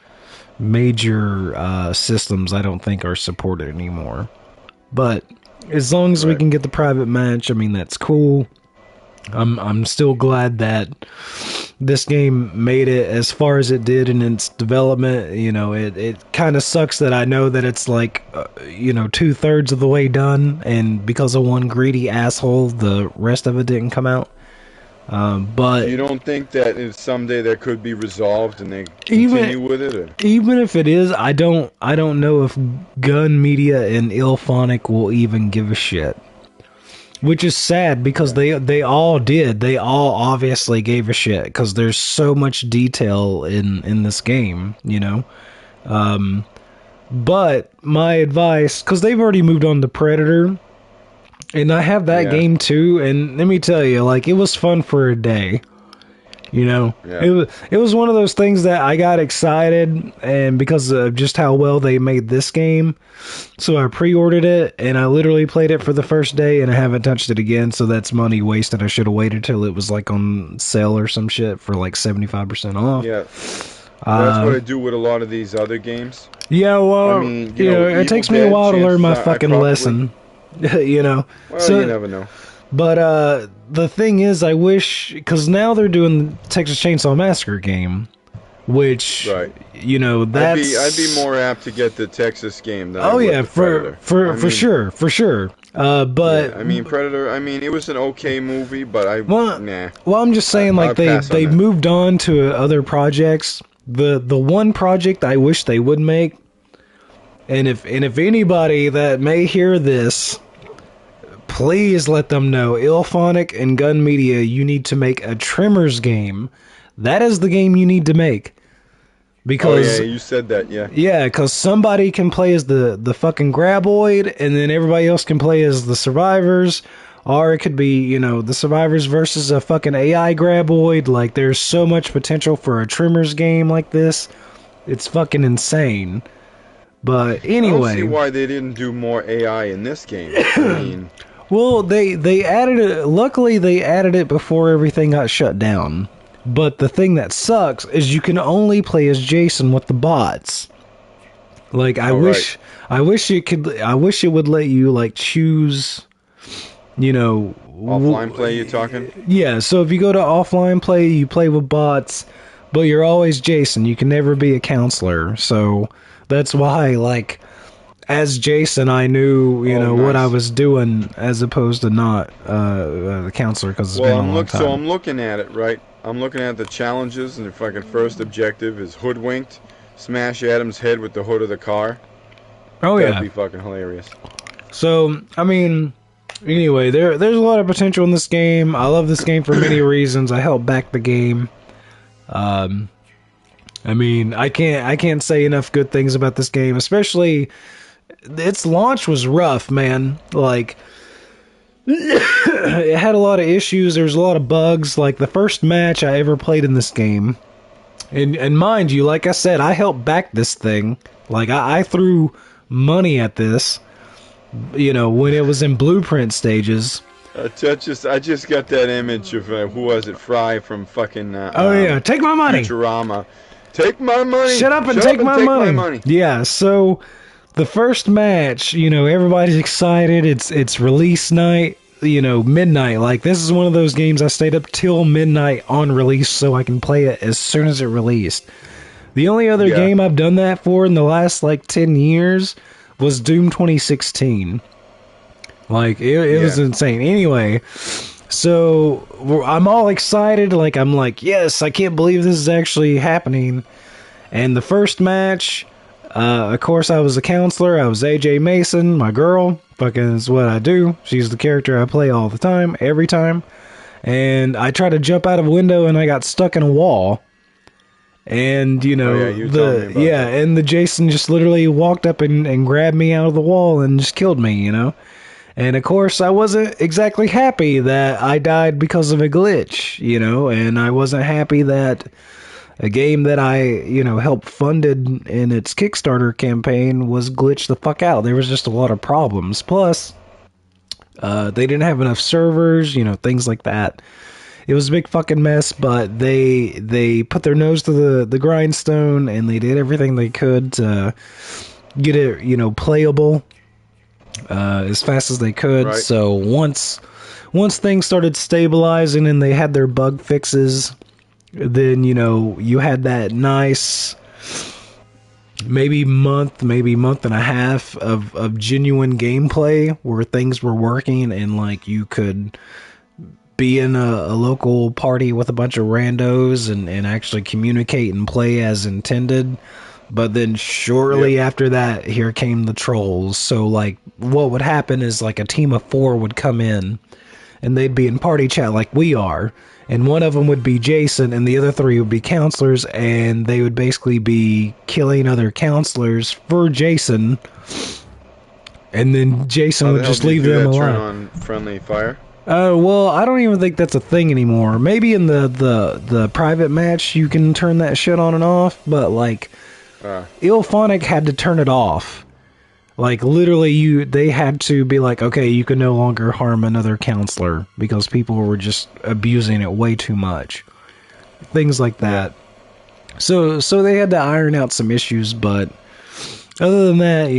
major systems I don't think are supported anymore. But as long as we can get the private match, I mean, that's cool. I'm still glad that this game made it as far as it did in its development. You know, it kind of sucks that I know that it's like, you know, 2/3 of the way done, and because of one greedy asshole, the rest of it didn't come out. But you don't think that someday that could be resolved and they continue with it? Or? Even if it is, I don't know if Gun Media and Ilphonic will even give a shit. Which is sad because they all did. They all obviously gave a shit because there's so much detail in this game, you know. But my advice, because they've already moved on to Predator, and I have that game too. And let me tell you, like, it was fun for a day. You know, it was one of those things that I got excited, and because of just how well they made this game, so I pre-ordered it, and I literally played it for the first day, and I haven't touched it again. So that's money wasted. I should have waited till it was like on sale or some shit for like 75% off. Yeah, that's what I do with a lot of these other games. Yeah, well, I mean, you know, it takes me a while to learn my fucking lesson. You know, well, so you never know. But the thing is, I wish, because now they're doing the Texas Chainsaw Massacre game, which you know, that's I'd be more apt to get the Texas game than for sure. But I mean, Predator. I mean, it was an okay movie, but nah. Well, I'm just saying, like they moved on to other projects. The one project I wish they would make, and if anybody that may hear this, please let them know, Ilphonic and Gun Media, you need to make a Tremors game. That is the game you need to make. Because you said that, Yeah, because somebody can play as the fucking Graboid, and then everybody else can play as the survivors. Or it could be, you know, the survivors versus a fucking AI Graboid. Like, there's so much potential for a Tremors game like this. It's fucking insane. But anyway, I don't see why they didn't do more AI in this game. I mean, well, they added it. Luckily, they added it before everything got shut down. But the thing that sucks is you can only play as Jason with the bots. Like I wish it would let you like choose, you know, Offline play, you talking? yeah, so if you go to offline play, you play with bots, but you're always Jason. You can never be a counselor. So that's why, like, as Jason, I knew, what I Nice. was doing as opposed to not the counselor because it's been a long time. So I'm looking at it, right? I'm looking at the challenges, and the fucking first objective is hoodwinked. Smash Adam's head with the hood of the car. Oh, That'd yeah. be fucking hilarious. So, I mean, anyway, there's a lot of potential in this game. I love this game for many reasons. I helped back the game. I mean, I can't say enough good things about this game, especially its launch was rough, man. Like, it had a lot of issues. There was a lot of bugs. Like, the first match I ever played in this game, and mind you, like I said, I helped back this thing. Like, I threw money at this, when it was in blueprint stages. I just got that image of who was it? Fry from fucking. Oh yeah, take my money. Futurama. Take my money. Shut up and take my money. Yeah. So the first match, everybody's excited. It's release night. Midnight. Like, this is one of those games I stayed up till midnight on release so I can play it as soon as it released. The only other game I've done that for in the last, 10 years was Doom 2016. Like, it was insane. Anyway, so I'm all excited. Like, I'm like, yes, I can't believe this is actually happening. And the first match, of course, I was a counselor. I was AJ Mason, my girl. Fucking is what I do. She's the character I play all the time, every time. And I tried to jump out of a window and I got stuck in a wall. And, and the Jason just literally walked up and grabbed me out of the wall and just killed me, And of course, I wasn't exactly happy that I died because of a glitch, and I wasn't happy that a game that I, helped funded in its Kickstarter campaign was glitched the fuck out. There was just a lot of problems. Plus, they didn't have enough servers, things like that. It was a big fucking mess, but they put their nose to the grindstone and they did everything they could to get it, playable as fast as they could. Right. So once things started stabilizing and they had their bug fixes, then you had that nice maybe month and a half of genuine gameplay where things were working and like you could be in a local party with a bunch of randos and actually communicate and play as intended. But then shortly after that, here came the trolls. So, like, what would happen is, like, a team of 4 would come in, and they'd be in party chat like we are, and one of them would be Jason, and the other 3 would be counselors, and they would basically be killing other counselors for Jason, and then Jason would just leave them alone. Turn on friendly fire? Well, I don't even think that's a thing anymore. Maybe in the private match you can turn that shit on and off, but, like... Ilphonic had to turn it off. Like, literally, they had to be like, okay, you can no longer harm another counselor because people were just abusing it way too much. Things like that. So they had to iron out some issues, but other than that,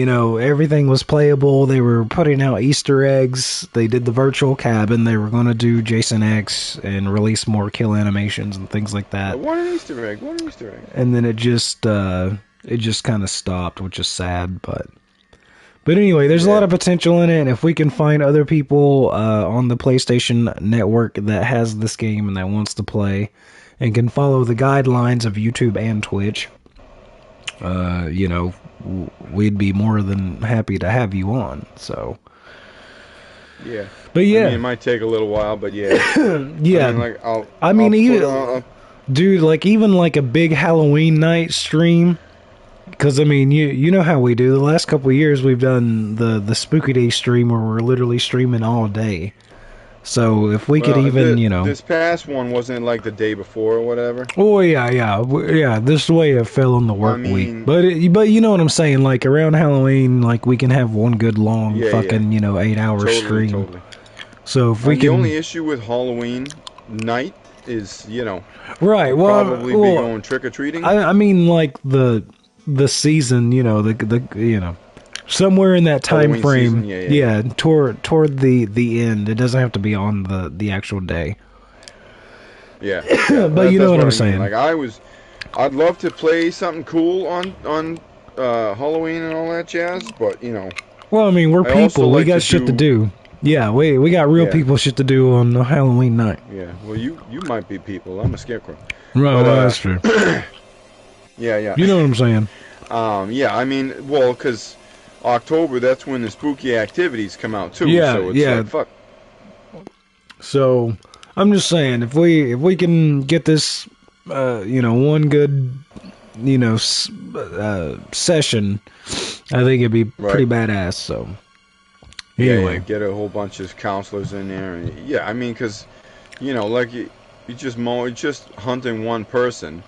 everything was playable. They were putting out Easter eggs. They did the virtual cabin. They were going to do Jason X and release more kill animations and things like that. What an Easter egg. And then it just kind of stopped, which is sad, but anyway, there's a lot of potential in it, and if we can find other people on the PlayStation Network that has this game and that wants to play and can follow the guidelines of YouTube and Twitch, we'd be more than happy to have you on. So yeah, but yeah, I mean, it might take a little while, but yeah. Yeah, even like a big Halloween night stream. Because, I mean, you know how we do. The last couple of years, we've done the Spooky Day stream where we're literally streaming all day. So, if we could even, This past one wasn't like the day before or whatever? Oh, yeah. This way it fell on the work week. But you know what I'm saying? Like, around Halloween, like, we can have one good long 8-hour stream. Totally. So, if we can... The only issue with Halloween night is, you know, Right. we'll Well, probably be going trick or treating. I mean, like the season, you know, somewhere in that time Halloween frame. season, yeah. Toward the end. It doesn't have to be on the actual day. Yeah, But you know that's what I'm I mean. saying. Like I'd love to play something cool on Halloween and all that jazz, but you know, Well, I mean, we're I also people. We like got shit to do. Yeah, we got real Yeah. people shit to do on Halloween night. Yeah, well, you might be people. I'm a scarecrow. Right, But, well, that's true. Yeah. You know what I'm saying. Yeah, I mean, well, because October, that's when the spooky activities come out, too. Yeah, So it's yeah. like, fuck. So I'm just saying, if we can get this, one good, session, I think it'd be pretty badass. So anyway, Yeah, get a whole bunch of counselors in there. And, yeah, I mean, because, you know, like you just hunting one person.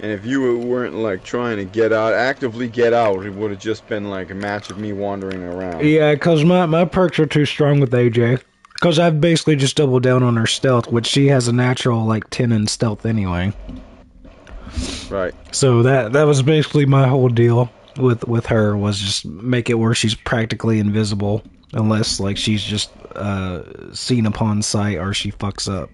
And if you weren't like trying to actively get out, it would have just been like a match of me wandering around. Yeah, because my perks are too strong with AJ. Because I've basically just doubled down on her stealth, which she has a natural like 10 in stealth anyway. Right. So that was basically my whole deal with her, was just make it where she's practically invisible unless like she's just seen upon sight or she fucks up.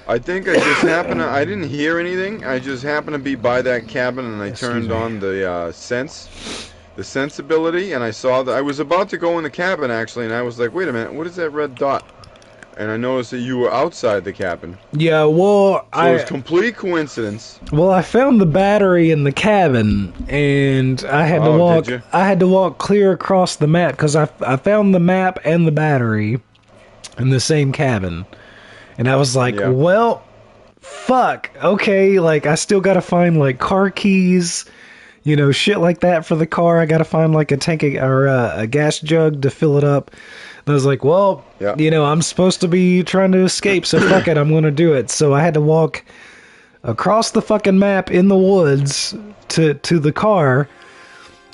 I think I just I didn't hear anything. I just happened to be by that cabin and I turned on the sensibility, and I saw that I was about to go in the cabin actually, and I was like, wait a minute, what is that red dot? And I noticed that you were outside the cabin. Yeah, well, so it was complete coincidence. Well, I found the battery in the cabin, and I had to walk. Did you? I had to walk clear across the map because I found the map and the battery in the same cabin. And I was like, well, fuck. Okay, like, I still gotta find, like, car keys, shit like that for the car. I gotta find, like, a tank or a gas jug to fill it up. And I was like, well, I'm supposed to be trying to escape, so fuck it, I'm gonna do it. So I had to walk across the fucking map in the woods to the car.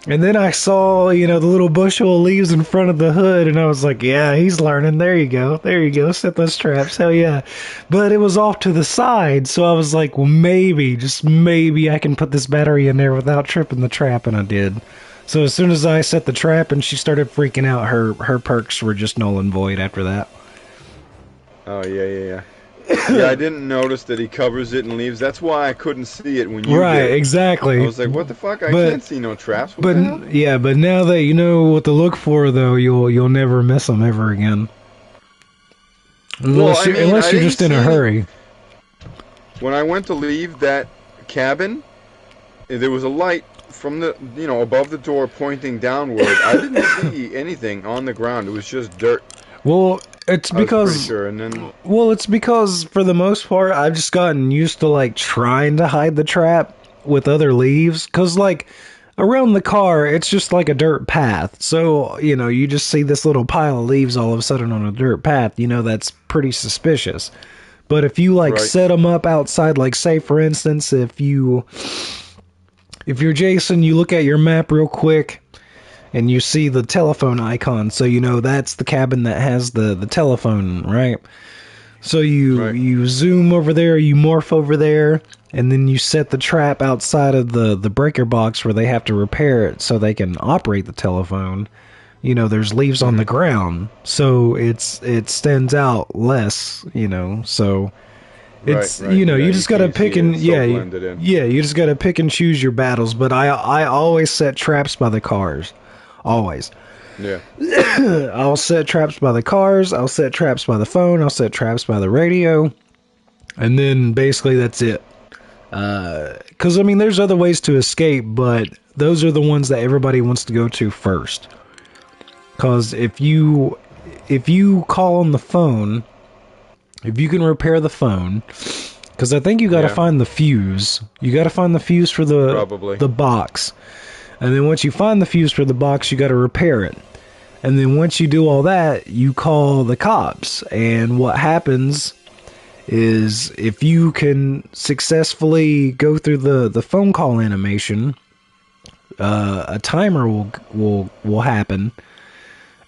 And then I saw, the little bushel of leaves in front of the hood, and I was like, yeah, he's learning. There you go. Set those traps. Hell yeah. But it was off to the side, so I was like, well, maybe, just maybe I can put this battery in there without tripping the trap, and I did. So as soon as I set the trap and she started freaking out, her perks were just null and void after that. Oh, yeah. Yeah, I didn't notice that he covers it and leaves. That's why I couldn't see it when you did. Exactly. I was like, what the fuck? I can't see no traps. What but the hell? Yeah, but now that you know what to look for, though, you'll never miss them ever again. Unless you're just in a hurry. When I went to leave that cabin, there was a light from the above the door pointing downward. I didn't see anything on the ground. It was just dirt. Well, it's because pretty sure, and then it's because for the most part I've just gotten used to like trying to hide the trap with other leaves, cuz like around the car it's just like a dirt path. So, you just see this little pile of leaves all of a sudden on a dirt path, that's pretty suspicious. But if you like set them up outside, like say for instance, if you're Jason, you look at your map real quick and you see the telephone icon, so that's the cabin that has the telephone, right? So you zoom over there, you morph over there, and then you set the trap outside of the breaker box where they have to repair it so they can operate the telephone. There's leaves on the ground, so it stands out less, so it's you just gotta pick and you just gotta pick and choose your battles. But I always set traps by the cars. Always. Yeah. I'll set traps by the cars, I'll set traps by the phone, I'll set traps by the radio, and then basically that's it. Because, I mean, there's other ways to escape, but those are the ones that everybody wants to go to first. Because if you call on the phone, if you can repair the phone, because I think you got to find the fuse. You got to find the fuse for the box. And then once you find the fuse for the box, you got to repair it. And then once you do all that, you call the cops. And what happens is if you can successfully go through the phone call animation, a timer will happen.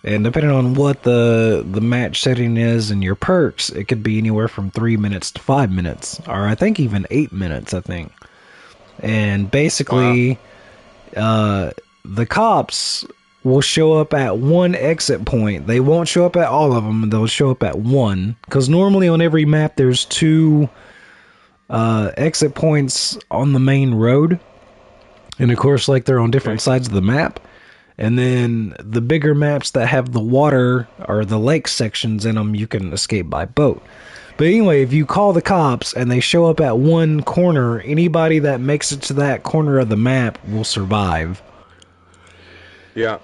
And depending on what the match setting is and your perks, it could be anywhere from 3 minutes to 5 minutes, or I think even 8 minutes, I think. And basically, the cops will show up at one exit point. They won't show up at all of them. They'll show up at one. Because normally on every map, there's 2 exit points on the main road. And of course, like, they're on different sides of the map. And then the bigger maps that have the water or the lake sections in them, you can escape by boat. But anyway, if you call the cops and they show up at one corner, anybody that makes it to that corner of the map will survive. Yeah.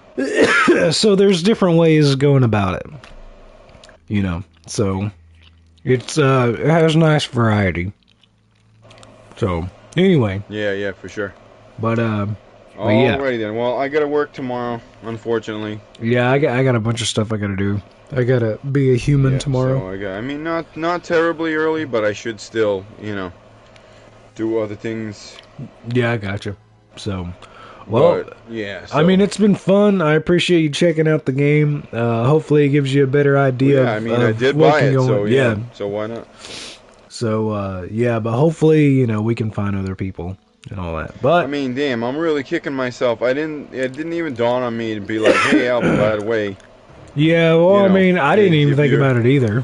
So there's different ways of going about it. You know, so it has nice variety. So anyway. Yeah, for sure. But yeah. Alrighty then. Well, I gotta work tomorrow, unfortunately. Yeah, I got a bunch of stuff I gotta do. I gotta be a human tomorrow. So I mean, not terribly early, but I should still, do other things. Yeah, I gotcha. So, well, but, yeah. I mean, it's been fun. I appreciate you checking out the game. Hopefully, it gives you a better idea. Yeah, I mean, I did what buy can it, go so on. yeah. So why not? So yeah, but hopefully, we can find other people and all that. But I mean, damn, I'm really kicking myself. It didn't even dawn on me to be like, hey, Albert, by the way. Yeah, well, I mean, I didn't even think about it either.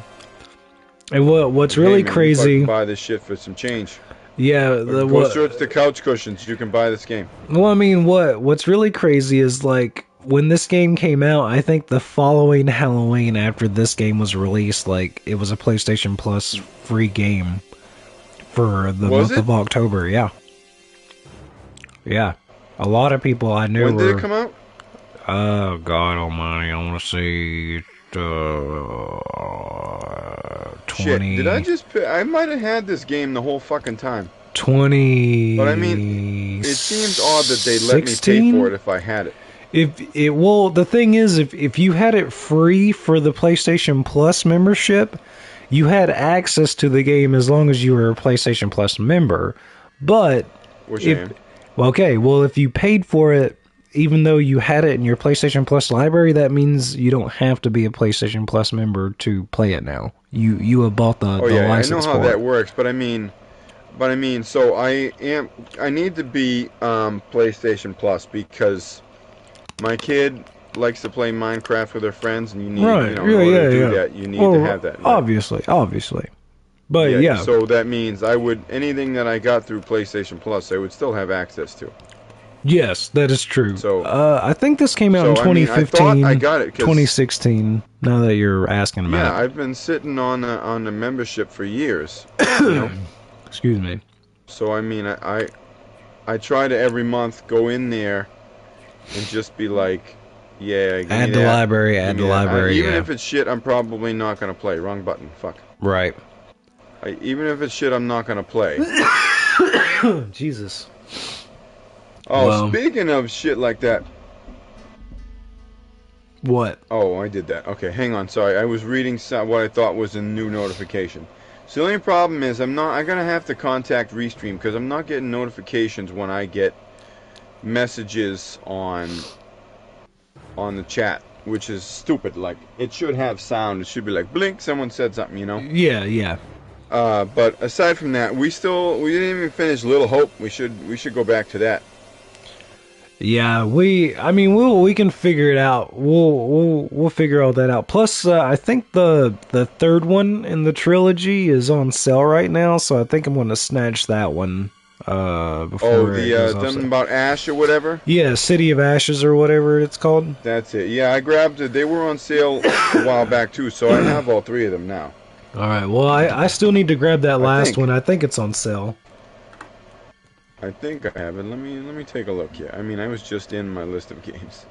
And what's really crazy? You can buy this shit for some change. Yeah, go search the couch cushions. You can buy this game. Well, I mean, what's really crazy is, like, when this game came out, I think the following Halloween after this game was released, like, it was a PlayStation Plus free game for the month of October. Yeah. Yeah. A lot of people I knew When did it come out? Oh, God almighty, I want to say 20... Shit, did I just... I might have had this game the whole fucking time. 20... But I mean, it seems odd that they let me pay for it if I had it. Well, the thing is, if you had it free for the PlayStation Plus membership, you had access to the game as long as you were a PlayStation Plus member. But... Which I am. Okay, well, if you paid for it, even though you had it in your PlayStation Plus library, that means you don't have to be a PlayStation Plus member to play it now. You have bought the license for it. I know how that works, but I mean, so I need to be PlayStation Plus because my kid likes to play Minecraft with her friends, and you need, in order to do that, you need to have that. Right? Obviously. But yeah. So that means anything that I got through PlayStation Plus, I would still have access to. Yes, that is true. So I think this came out in 2015. I thought I got it 2016. Now that you're asking about it. Yeah, I've been sitting on a membership for years. Excuse me. So I mean, I try to every month go in there and just be like, yeah, add the library. Even if it's shit, I'm probably not gonna play. Wrong button. Fuck. Right. Even if it's shit, I'm not gonna play. Jesus. Oh, well, speaking of shit like that. What? Oh, I did that. Okay, hang on. Sorry, I was reading what I thought was a new notification. So the only problem is I'm gonna have to contact Restream because I'm not getting notifications when I get messages on the chat, which is stupid. Like, it should have sound. It should be like blink. Someone said something, Yeah. But aside from that, we didn't even finish Little Hope. We should go back to that. Yeah, we can figure it out. We'll figure all that out. Plus, I think the third one in the trilogy is on sale right now, so I think I'm going to snatch that one. Before something about Ash or whatever. Yeah, City of Ashes or whatever it's called. That's it. Yeah, I grabbed it. They were on sale a while back too, so I have all 3 of them now. All right. Well, I still need to grab that last one. I think it's on sale. I think I have it. Let me take a look here. I mean, I was just in my list of games.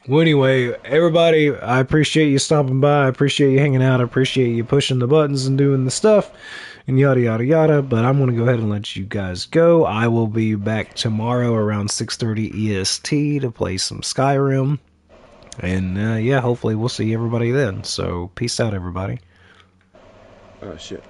Well, anyway, everybody, I appreciate you stopping by. I appreciate you hanging out. I appreciate you pushing the buttons and doing the stuff and yada, yada, yada. But I'm going to go ahead and let you guys go. I will be back tomorrow around 6:30 EST to play some Skyrim. And, yeah, hopefully we'll see everybody then. So, peace out, everybody. Oh, shit.